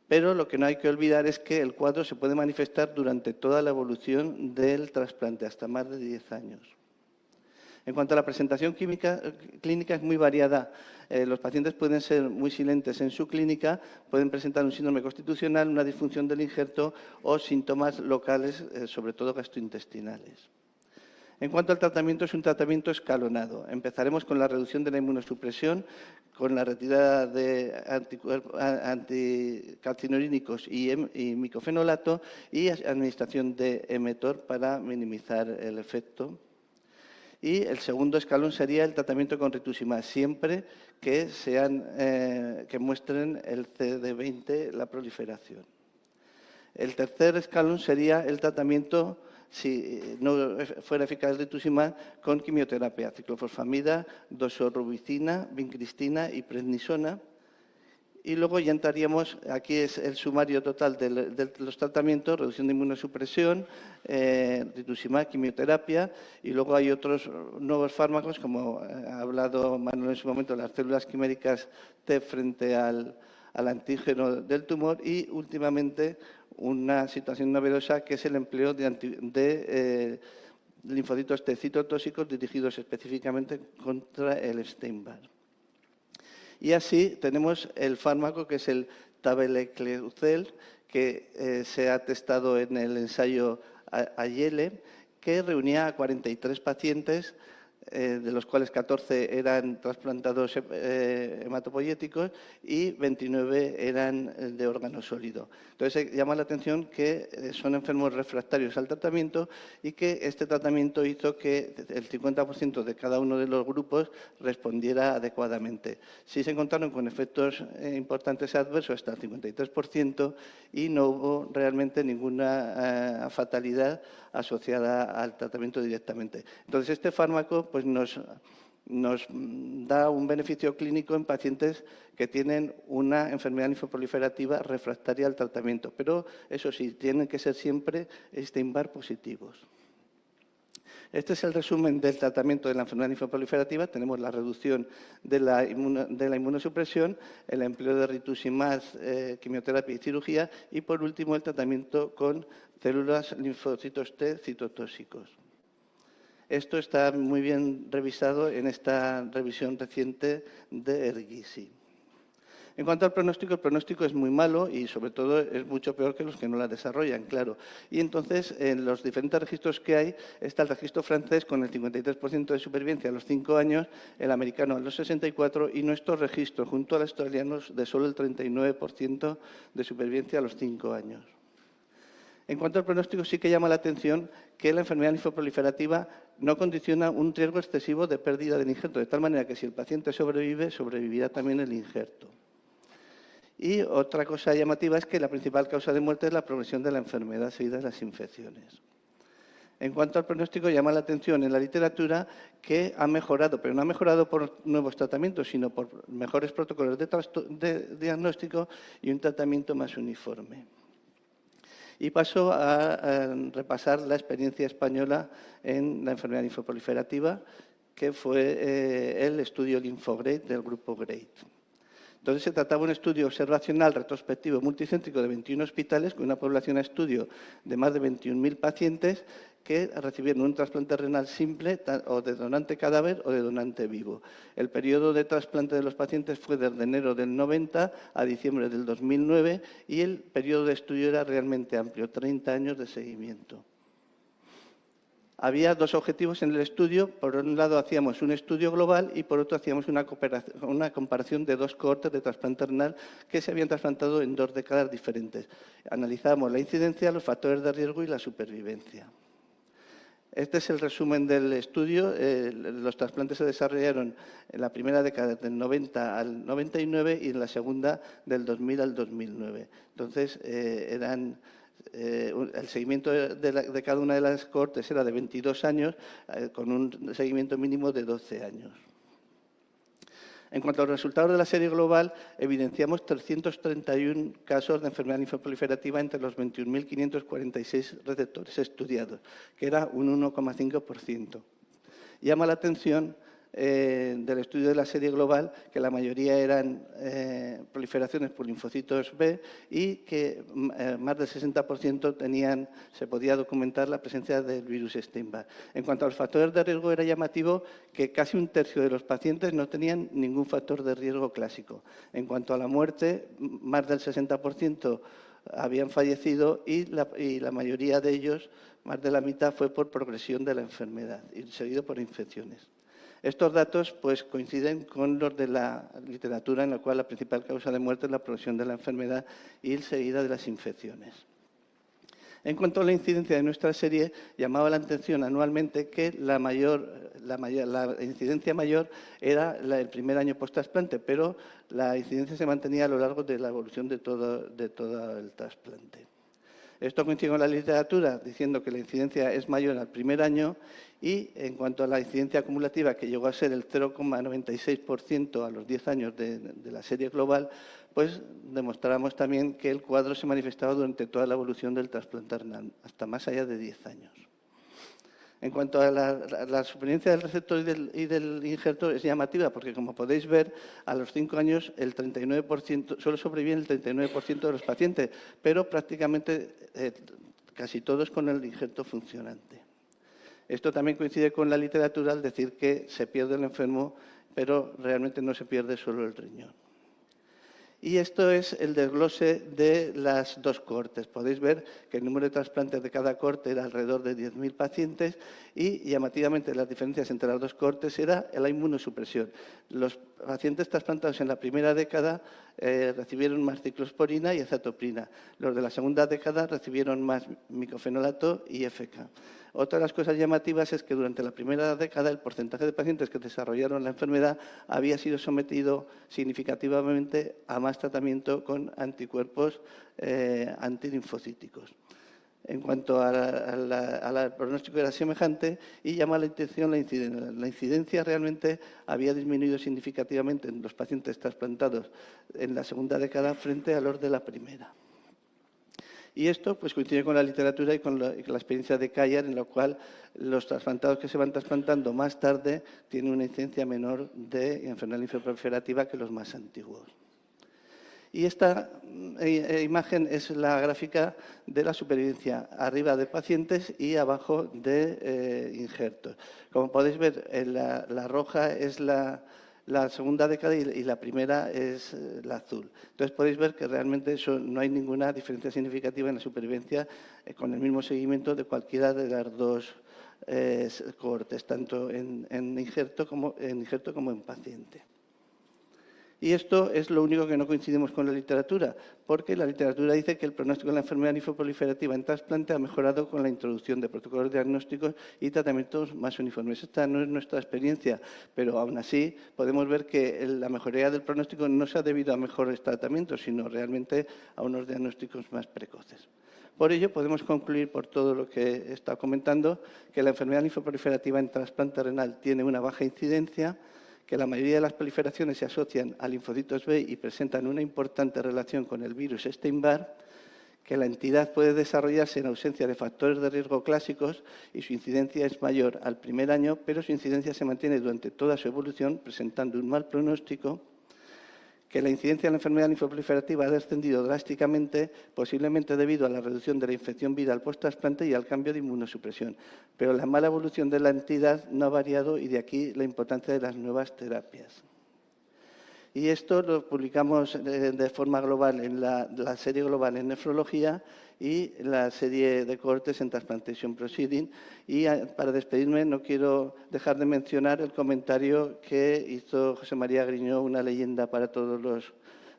Pero lo que no hay que olvidar es que el cuadro se puede manifestar durante toda la evolución del trasplante, hasta más de 10 años. En cuanto a la presentación clínica es muy variada. Los pacientes pueden ser muy silentes en su clínica, pueden presentar un síndrome constitucional, una disfunción del injerto o síntomas locales, sobre todo gastrointestinales. En cuanto al tratamiento, es un tratamiento escalonado. Empezaremos con la reducción de la inmunosupresión, con la retirada de anticalcinurínicos y micofenolato y administración de Emetor para minimizar el efecto. Y el segundo escalón sería el tratamiento con rituximab, siempre que muestren el CD20, la proliferación. El tercer escalón sería el tratamiento, si no fuera eficaz el rituximab, con quimioterapia, ciclofosfamida, doxorubicina, vincristina y prednisona. Y luego ya entraríamos, aquí es el sumario total de los tratamientos: reducción de inmunosupresión, rituximab, quimioterapia, y luego hay otros nuevos fármacos, como ha hablado Manuel en su momento, las células quiméricas T frente al antígeno del tumor, y últimamente una situación novedosa que es el empleo de linfocitos T citotóxicos dirigidos específicamente contra el Epstein-Barr. Y así tenemos el fármaco que es el tabelecleucel, que se ha testado en el ensayo Ayele, que reunía a 43 pacientes, de los cuales 14 eran trasplantados hematopoyéticos y 29 eran de órgano sólido. Entonces, llama la atención que son enfermos refractarios al tratamiento y que este tratamiento hizo que el 50% de cada uno de los grupos respondiera adecuadamente. Sí se encontraron con efectos importantes adversos, hasta el 53%, y no hubo realmente ninguna fatalidad asociada al tratamiento directamente. Entonces, este fármaco pues nos da un beneficio clínico en pacientes que tienen una enfermedad linfoproliferativa refractaria al tratamiento, pero eso sí, tienen que ser siempre Epstein-Barr positivos. Este es el resumen del tratamiento de la enfermedad linfoproliferativa. Tenemos la reducción de la inmunosupresión, el empleo de rituximab, quimioterapia y cirugía, y por último el tratamiento con células linfocitos T citotóxicos. Esto está muy bien revisado en esta revisión reciente de ERGISI. En cuanto al pronóstico, el pronóstico es muy malo y, sobre todo, es mucho peor que los que no la desarrollan, claro. Y entonces, en los diferentes registros que hay, está el registro francés con el 53% de supervivencia a los 5 años, el americano a los 64% y nuestro registro, junto al australiano, de solo el 39% de supervivencia a los 5 años. En cuanto al pronóstico, sí que llama la atención que la enfermedad linfoproliferativa no condiciona un riesgo excesivo de pérdida del injerto, de tal manera que si el paciente sobrevive, sobrevivirá también el injerto. Y otra cosa llamativa es que la principal causa de muerte es la progresión de la enfermedad seguida de las infecciones. En cuanto al pronóstico, llama la atención en la literatura que ha mejorado, pero no ha mejorado por nuevos tratamientos, sino por mejores protocolos de diagnóstico y un tratamiento más uniforme. Y paso a repasar la experiencia española en la enfermedad linfoproliferativa, que fue el estudio LinfoGrade del grupo GRADE. Entonces, se trataba de un estudio observacional retrospectivo multicéntrico de 21 hospitales con una población a estudio de más de 21.000 pacientes que recibieron un trasplante renal simple o de donante cadáver o de donante vivo. El periodo de trasplante de los pacientes fue desde enero del 90 a diciembre del 2009 y el periodo de estudio era realmente amplio, 30 años de seguimiento. Había dos objetivos en el estudio. Por un lado, hacíamos un estudio global y por otro, hacíamos una comparación de dos cohortes de trasplante renal que se habían trasplantado en 2 décadas diferentes. Analizábamos la incidencia, los factores de riesgo y la supervivencia. Este es el resumen del estudio. Los trasplantes se desarrollaron en la primera década del 90 al 99 y en la segunda del 2000 al 2009. Entonces, el seguimiento de cada una de las cohortes era de 22 años, con un seguimiento mínimo de 12 años. En cuanto a los resultados de la serie global, evidenciamos 331 casos de enfermedad linfoproliferativa entre los 21.546 receptores estudiados, que era un 1,5%. Llama la atención del estudio de la serie global que la mayoría eran proliferaciones por linfocitos B y que más del 60% se podía documentar la presencia del virus Epstein-Barr. En cuanto a los factores de riesgo, era llamativo que casi un tercio de los pacientes no tenían ningún factor de riesgo clásico. En cuanto a la muerte, más del 60% habían fallecido y la mayoría de ellos, más de la mitad, fue por progresión de la enfermedad y seguido por infecciones. Estos datos pues, coinciden con los de la literatura, en la cual la principal causa de muerte es la progresión de la enfermedad y seguida de las infecciones. En cuanto a la incidencia de nuestra serie, llamaba la atención anualmente que la incidencia mayor era el primer año post-trasplante, pero la incidencia se mantenía a lo largo de la evolución de todo el trasplante. Esto coincide con la literatura, diciendo que la incidencia es mayor al primer año y, en cuanto a la incidencia acumulativa, que llegó a ser el 0,96% a los 10 años de la serie global, pues demostramos también que el cuadro se manifestaba durante toda la evolución del trasplante renal, hasta más allá de 10 años. En cuanto a la supervivencia del receptor y del injerto, es llamativa porque, como podéis ver, a los 5 años el 39%, solo sobreviven el 39% de los pacientes, pero prácticamente casi todos con el injerto funcionante. Esto también coincide con la literatura al decir que se pierde el enfermo, pero realmente no se pierde solo el riñón. Y esto es el desglose de las dos cohortes. Podéis ver que el número de trasplantes de cada cohorte era alrededor de 10.000 pacientes y, llamativamente, las diferencias entre las dos cohortes era la inmunosupresión. Los pacientes trasplantados en la primera década recibieron más ciclosporina y azatoprina. Los de la segunda década recibieron más micofenolato y FK. Otra de las cosas llamativas es que durante la primera década el porcentaje de pacientes que desarrollaron la enfermedad había sido sometido significativamente a más tratamiento con anticuerpos antilinfocíticos. En cuanto al pronóstico era semejante y llama la atención la incidencia. La incidencia realmente había disminuido significativamente en los pacientes trasplantados en la segunda década frente a los de la primera. Y esto pues, coincide con la literatura y con la experiencia de Kayar, en la cual los trasplantados que se van trasplantando más tarde tienen una incidencia menor de enfermedad linfoproliferativa que los más antiguos. Y esta imagen es la gráfica de la supervivencia, arriba de pacientes y abajo de injertos. Como podéis ver, la roja es la segunda década y la primera es la azul. Entonces podéis ver que realmente no hay ninguna diferencia significativa en la supervivencia con el mismo seguimiento de cualquiera de las dos cohortes, tanto en injerto como en paciente. Y esto es lo único que no coincidimos con la literatura, porque la literatura dice que el pronóstico de la enfermedad linfoproliferativa en trasplante ha mejorado con la introducción de protocolos diagnósticos y tratamientos más uniformes. Esta no es nuestra experiencia, pero aún así podemos ver que la mejoría del pronóstico no se ha debido a mejores tratamientos, sino realmente a unos diagnósticos más precoces. Por ello, podemos concluir, por todo lo que he estado comentando, que la enfermedad linfoproliferativa en trasplante renal tiene una baja incidencia, que la mayoría de las proliferaciones se asocian a linfocitos B y presentan una importante relación con el virus Epstein-Barr, que la entidad puede desarrollarse en ausencia de factores de riesgo clásicos y su incidencia es mayor al primer año, pero su incidencia se mantiene durante toda su evolución, presentando un mal pronóstico, que la incidencia de la enfermedad linfoproliferativa ha descendido drásticamente, posiblemente debido a la reducción de la infección viral post-trasplante y al cambio de inmunosupresión. Pero la mala evolución de la entidad no ha variado y de aquí la importancia de las nuevas terapias. Y esto lo publicamos de forma global en la serie global en nefrología y la serie de cohortes en Transplantation Proceeding. Y para despedirme no quiero dejar de mencionar el comentario que hizo José María Griñó, una leyenda para todos los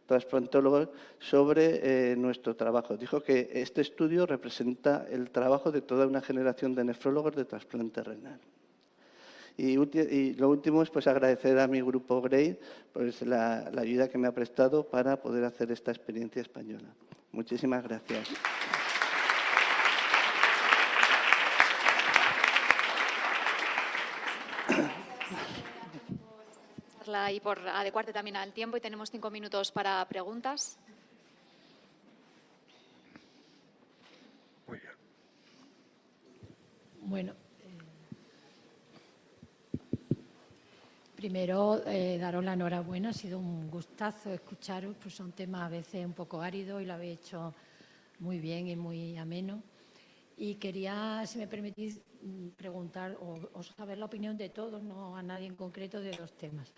trasplantólogos sobre nuestro trabajo. Dijo que este estudio representa el trabajo de toda una generación de nefrólogos de trasplante renal. Y lo último es pues, agradecer a mi grupo GREY pues, la ayuda que me ha prestado para poder hacer esta experiencia española. Muchísimas gracias. Y por adecuarte también al tiempo, y tenemos 5 minutos para preguntas. Muy bien. Bueno, primero daros la enhorabuena, ha sido un gustazo escucharos, pues son temas a veces un poco áridos y lo habéis hecho muy bien y muy ameno. Y quería, si me permitís, preguntar o saber la opinión de todos, no a nadie en concreto, de dos temas.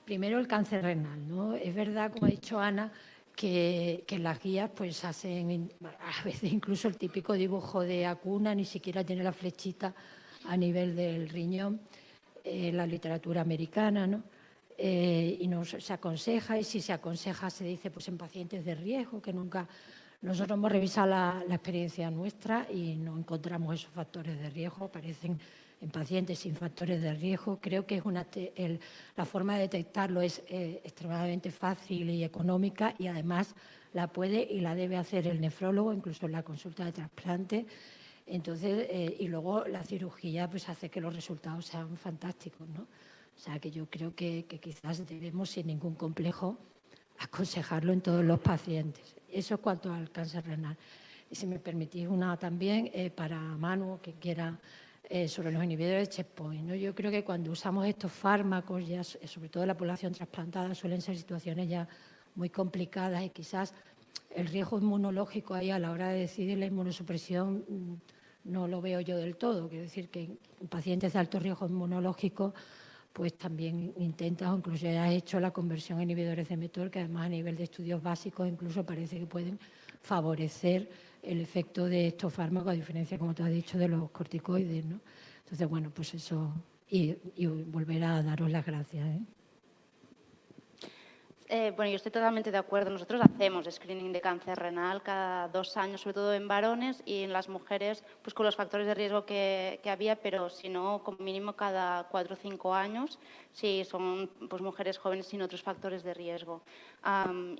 Primero, el cáncer renal, ¿no? Es verdad, como ha dicho Ana, que las guías pues hacen a veces incluso el típico dibujo de Acuna, ni siquiera tiene la flechita a nivel del riñón, la literatura americana, ¿no? Y se aconseja, y si se aconseja se dice pues en pacientes de riesgo, que nunca... Nosotros hemos revisado la experiencia nuestra y no encontramos esos factores de riesgo, aparecen en pacientes sin factores de riesgo. Creo que la forma de detectarlo es extremadamente fácil y económica, y además la puede y la debe hacer el nefrólogo, incluso en la consulta de trasplante. Entonces, y luego la cirugía pues hace que los resultados sean fantásticos, ¿no? O sea, que yo creo que quizás debemos, sin ningún complejo, aconsejarlo en todos los pacientes. Eso es cuanto al cáncer renal. Y si me permitís una también para Manu, que quiera, sobre los inhibidores de checkpoint, ¿no? Yo creo que cuando usamos estos fármacos, ya sobre todo en la población trasplantada, suelen ser situaciones ya muy complicadas, y quizás el riesgo inmunológico ahí a la hora de decidir la inmunosupresión no lo veo yo del todo. Quiero decir que en pacientes de alto riesgo inmunológico pues también intentas, o incluso ya has hecho la conversión a inhibidores de mTOR, que además a nivel de estudios básicos incluso parece que pueden favorecer el efecto de estos fármacos, a diferencia, como te has dicho, de los corticoides, ¿no? Entonces, bueno, pues eso, y volver a daros las gracias, ¿eh? Bueno, yo estoy totalmente de acuerdo. Nosotros hacemos screening de cáncer renal cada 2 años, sobre todo en varones, y en las mujeres pues con los factores de riesgo que había, pero si no, como mínimo cada 4 o 5 años, si son pues, mujeres jóvenes sin otros factores de riesgo.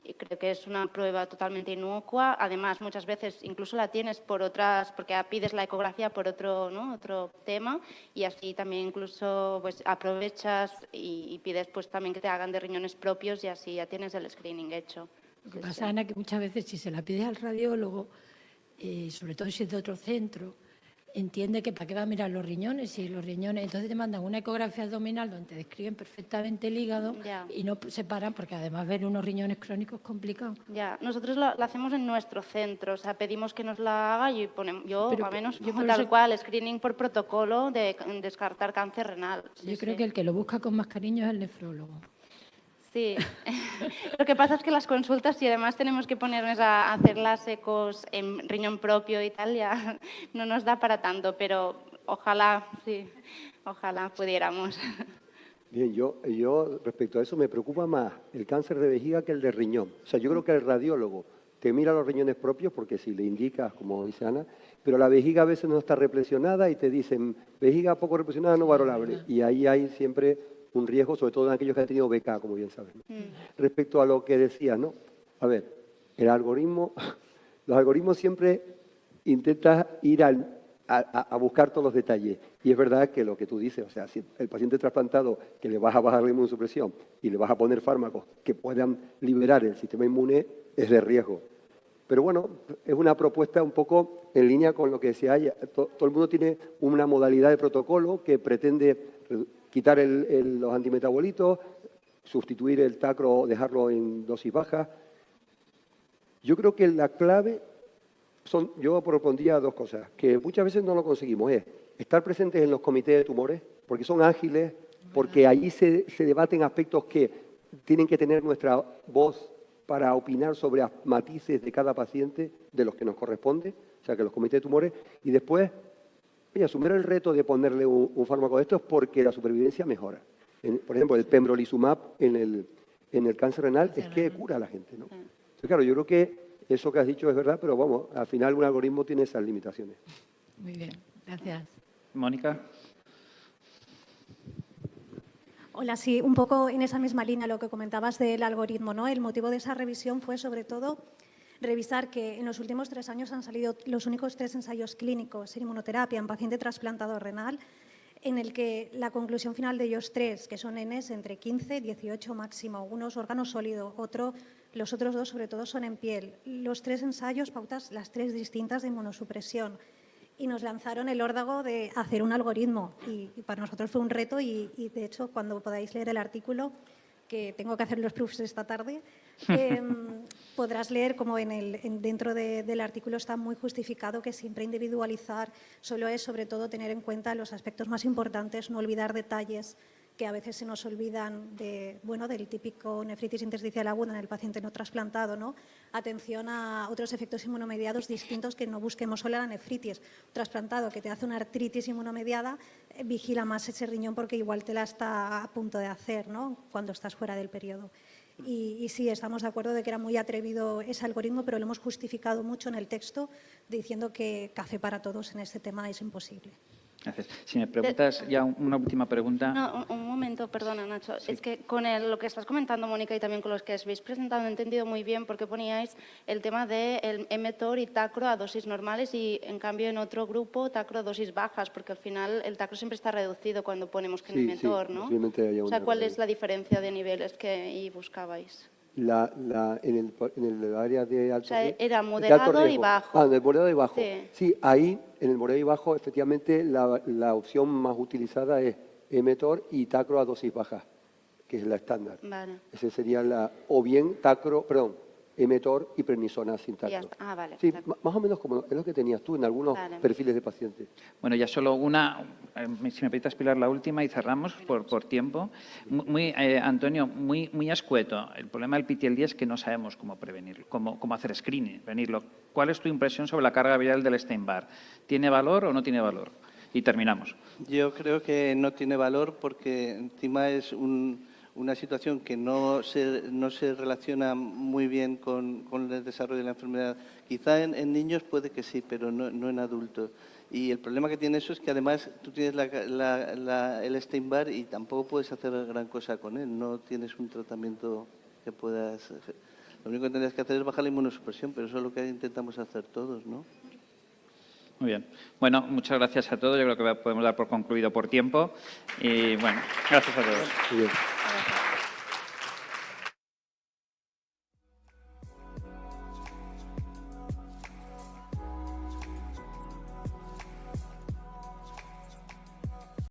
Y creo que es una prueba totalmente inocua. Además, muchas veces incluso la tienes porque pides la ecografía por otro tema, y así también incluso pues, aprovechas y pides pues, también que te hagan de riñones propios, y así ya tienes el screening hecho. Lo que pasa, Ana, que muchas veces si se la pides al radiólogo, sobre todo si es de otro centro, entiende que para qué va a mirar los riñones, y los riñones, entonces te mandan una ecografía abdominal donde te describen perfectamente el hígado y no se paran, porque además ver unos riñones crónicos es complicado. Ya, nosotros lo hacemos en nuestro centro, o sea, pedimos que nos la haga y yo tal cual, screening por protocolo de descartar cáncer renal. Yo creo que el que lo busca con más cariño es el nefrólogo. Sí, lo que pasa es que las consultas, y además tenemos que ponernos a hacer las ecos en riñón propio y tal, ya no nos da para tanto, pero ojalá, sí, ojalá pudiéramos. Bien, yo respecto a eso me preocupa más el cáncer de vejiga que el de riñón. O sea, yo creo que el radiólogo te mira los riñones propios, porque si le indicas, como dice Ana, pero la vejiga a veces no está represionada y te dicen, vejiga poco represionada no varolable, y ahí hay siempre un riesgo, sobre todo en aquellos que han tenido BK, como bien saben. Respecto a lo que decías, ¿no? A ver, los algoritmos siempre intentan ir a buscar todos los detalles. Y es verdad que lo que tú dices, o sea, si el paciente trasplantado, que le vas a bajar la inmunosupresión y le vas a poner fármacos que puedan liberar el sistema inmune, es de riesgo. Pero bueno, es una propuesta un poco en línea con lo que decía ella. Todo el mundo tiene una modalidad de protocolo que pretende quitar los antimetabolitos, sustituir el tacro, dejarlo en dosis baja. Yo creo que la clave yo propondría 2 cosas, que muchas veces no lo conseguimos, es estar presentes en los comités de tumores, porque son ágiles, porque allí se debaten aspectos que tienen que tener nuestra voz para opinar sobre matices de cada paciente, de los que nos corresponde, o sea, que los comités de tumores, y después asumir el reto de ponerle un fármaco de estos, porque la supervivencia mejora. Por ejemplo, el pembrolizumab en en el cáncer renal es que cura a la gente, ¿no? Entonces, claro, yo creo que eso que has dicho es verdad, pero vamos, al final un algoritmo tiene esas limitaciones. Muy bien, gracias. Mónica. Hola, sí, un poco en esa misma línea lo que comentabas del algoritmo, ¿no? El motivo de esa revisión fue sobre todo revisar que en los últimos 3 años han salido los únicos 3 ensayos clínicos en inmunoterapia en paciente trasplantado renal, en el que la conclusión final de ellos 3, que son Ns entre 15 y 18 máximo, unos órganos sólidos, los otros 2 sobre todo son en piel. Los 3 ensayos, pautas las 3 distintas de inmunosupresión. Y nos lanzaron el órdago de hacer un algoritmo y para nosotros fue un reto y de hecho cuando podáis leer el artículo, que tengo que hacer los proofs esta tarde, podrás leer como dentro del artículo está muy justificado que siempre individualizar solo es sobre todo tener en cuenta los aspectos más importantes, no olvidar detalles que a veces se nos olvidan del típico nefritis intersticial aguda en el paciente no trasplantado, ¿no? Atención a otros efectos inmunomediados distintos que no busquemos solo la nefritis. Trasplantado que te hace una artritis inmunomediada, vigila más ese riñón porque igual te la está a punto de hacer, ¿no? Cuando estás fuera del periodo. Y sí, estamos de acuerdo de que era muy atrevido ese algoritmo, pero lo hemos justificado mucho en el texto diciendo que café para todos en este tema es imposible. Gracias. Si me preguntas ya una última pregunta. No, un momento, perdona, Nacho. Sí. Es que con lo que estás comentando, Mónica, y también con los que habéis presentado, he entendido muy bien por qué poníais el tema del mTOR y tacro a dosis normales y, en cambio, en otro grupo, tacro a dosis bajas, porque al final el tacro siempre está reducido cuando ponemos que en el mTOR, ¿no? Posiblemente haya O sea, una ¿cuál es variación. la diferencia de niveles que ahí buscabais? En el área de alto, O sea, era de alto moderado y riesgo. bajo. Ah, en el moderado y bajo. Sí. Sí, ahí, en el moderado y bajo, efectivamente, la opción más utilizada es mTOR y tacro a dosis baja, que es la estándar. Vale. Ese sería o bien mTOR y prednisona sin Y ya tacro. está. Ah, vale. Sí, Tacro. más o menos como es lo que tenías tú en algunos Vale. perfiles de pacientes. Bueno, ya solo una, si me permites, Pilar, la última y cerramos por tiempo. Antonio, muy escueto. El problema del PTLD es que no sabemos cómo prevenirlo, cómo hacer screening, prevenirlo. ¿Cuál es tu impresión sobre la carga viral del Epstein-Barr? ¿Tiene valor o no tiene valor? Y terminamos. Yo creo que no tiene valor porque encima es una situación que no se relaciona muy bien con el desarrollo de la enfermedad. Quizá en niños puede que sí, pero no en adultos. Y el problema que tiene eso es que además tú tienes el Epstein-Barr y tampoco puedes hacer gran cosa con él. No tienes un tratamiento que puedas... Lo único que tendrías que hacer es bajar la inmunosupresión, pero eso es lo que intentamos hacer todos, ¿no? Muy bien. Bueno, muchas gracias a todos. Yo creo que podemos dar por concluido por tiempo. Y bueno, gracias a todos. Muy bien.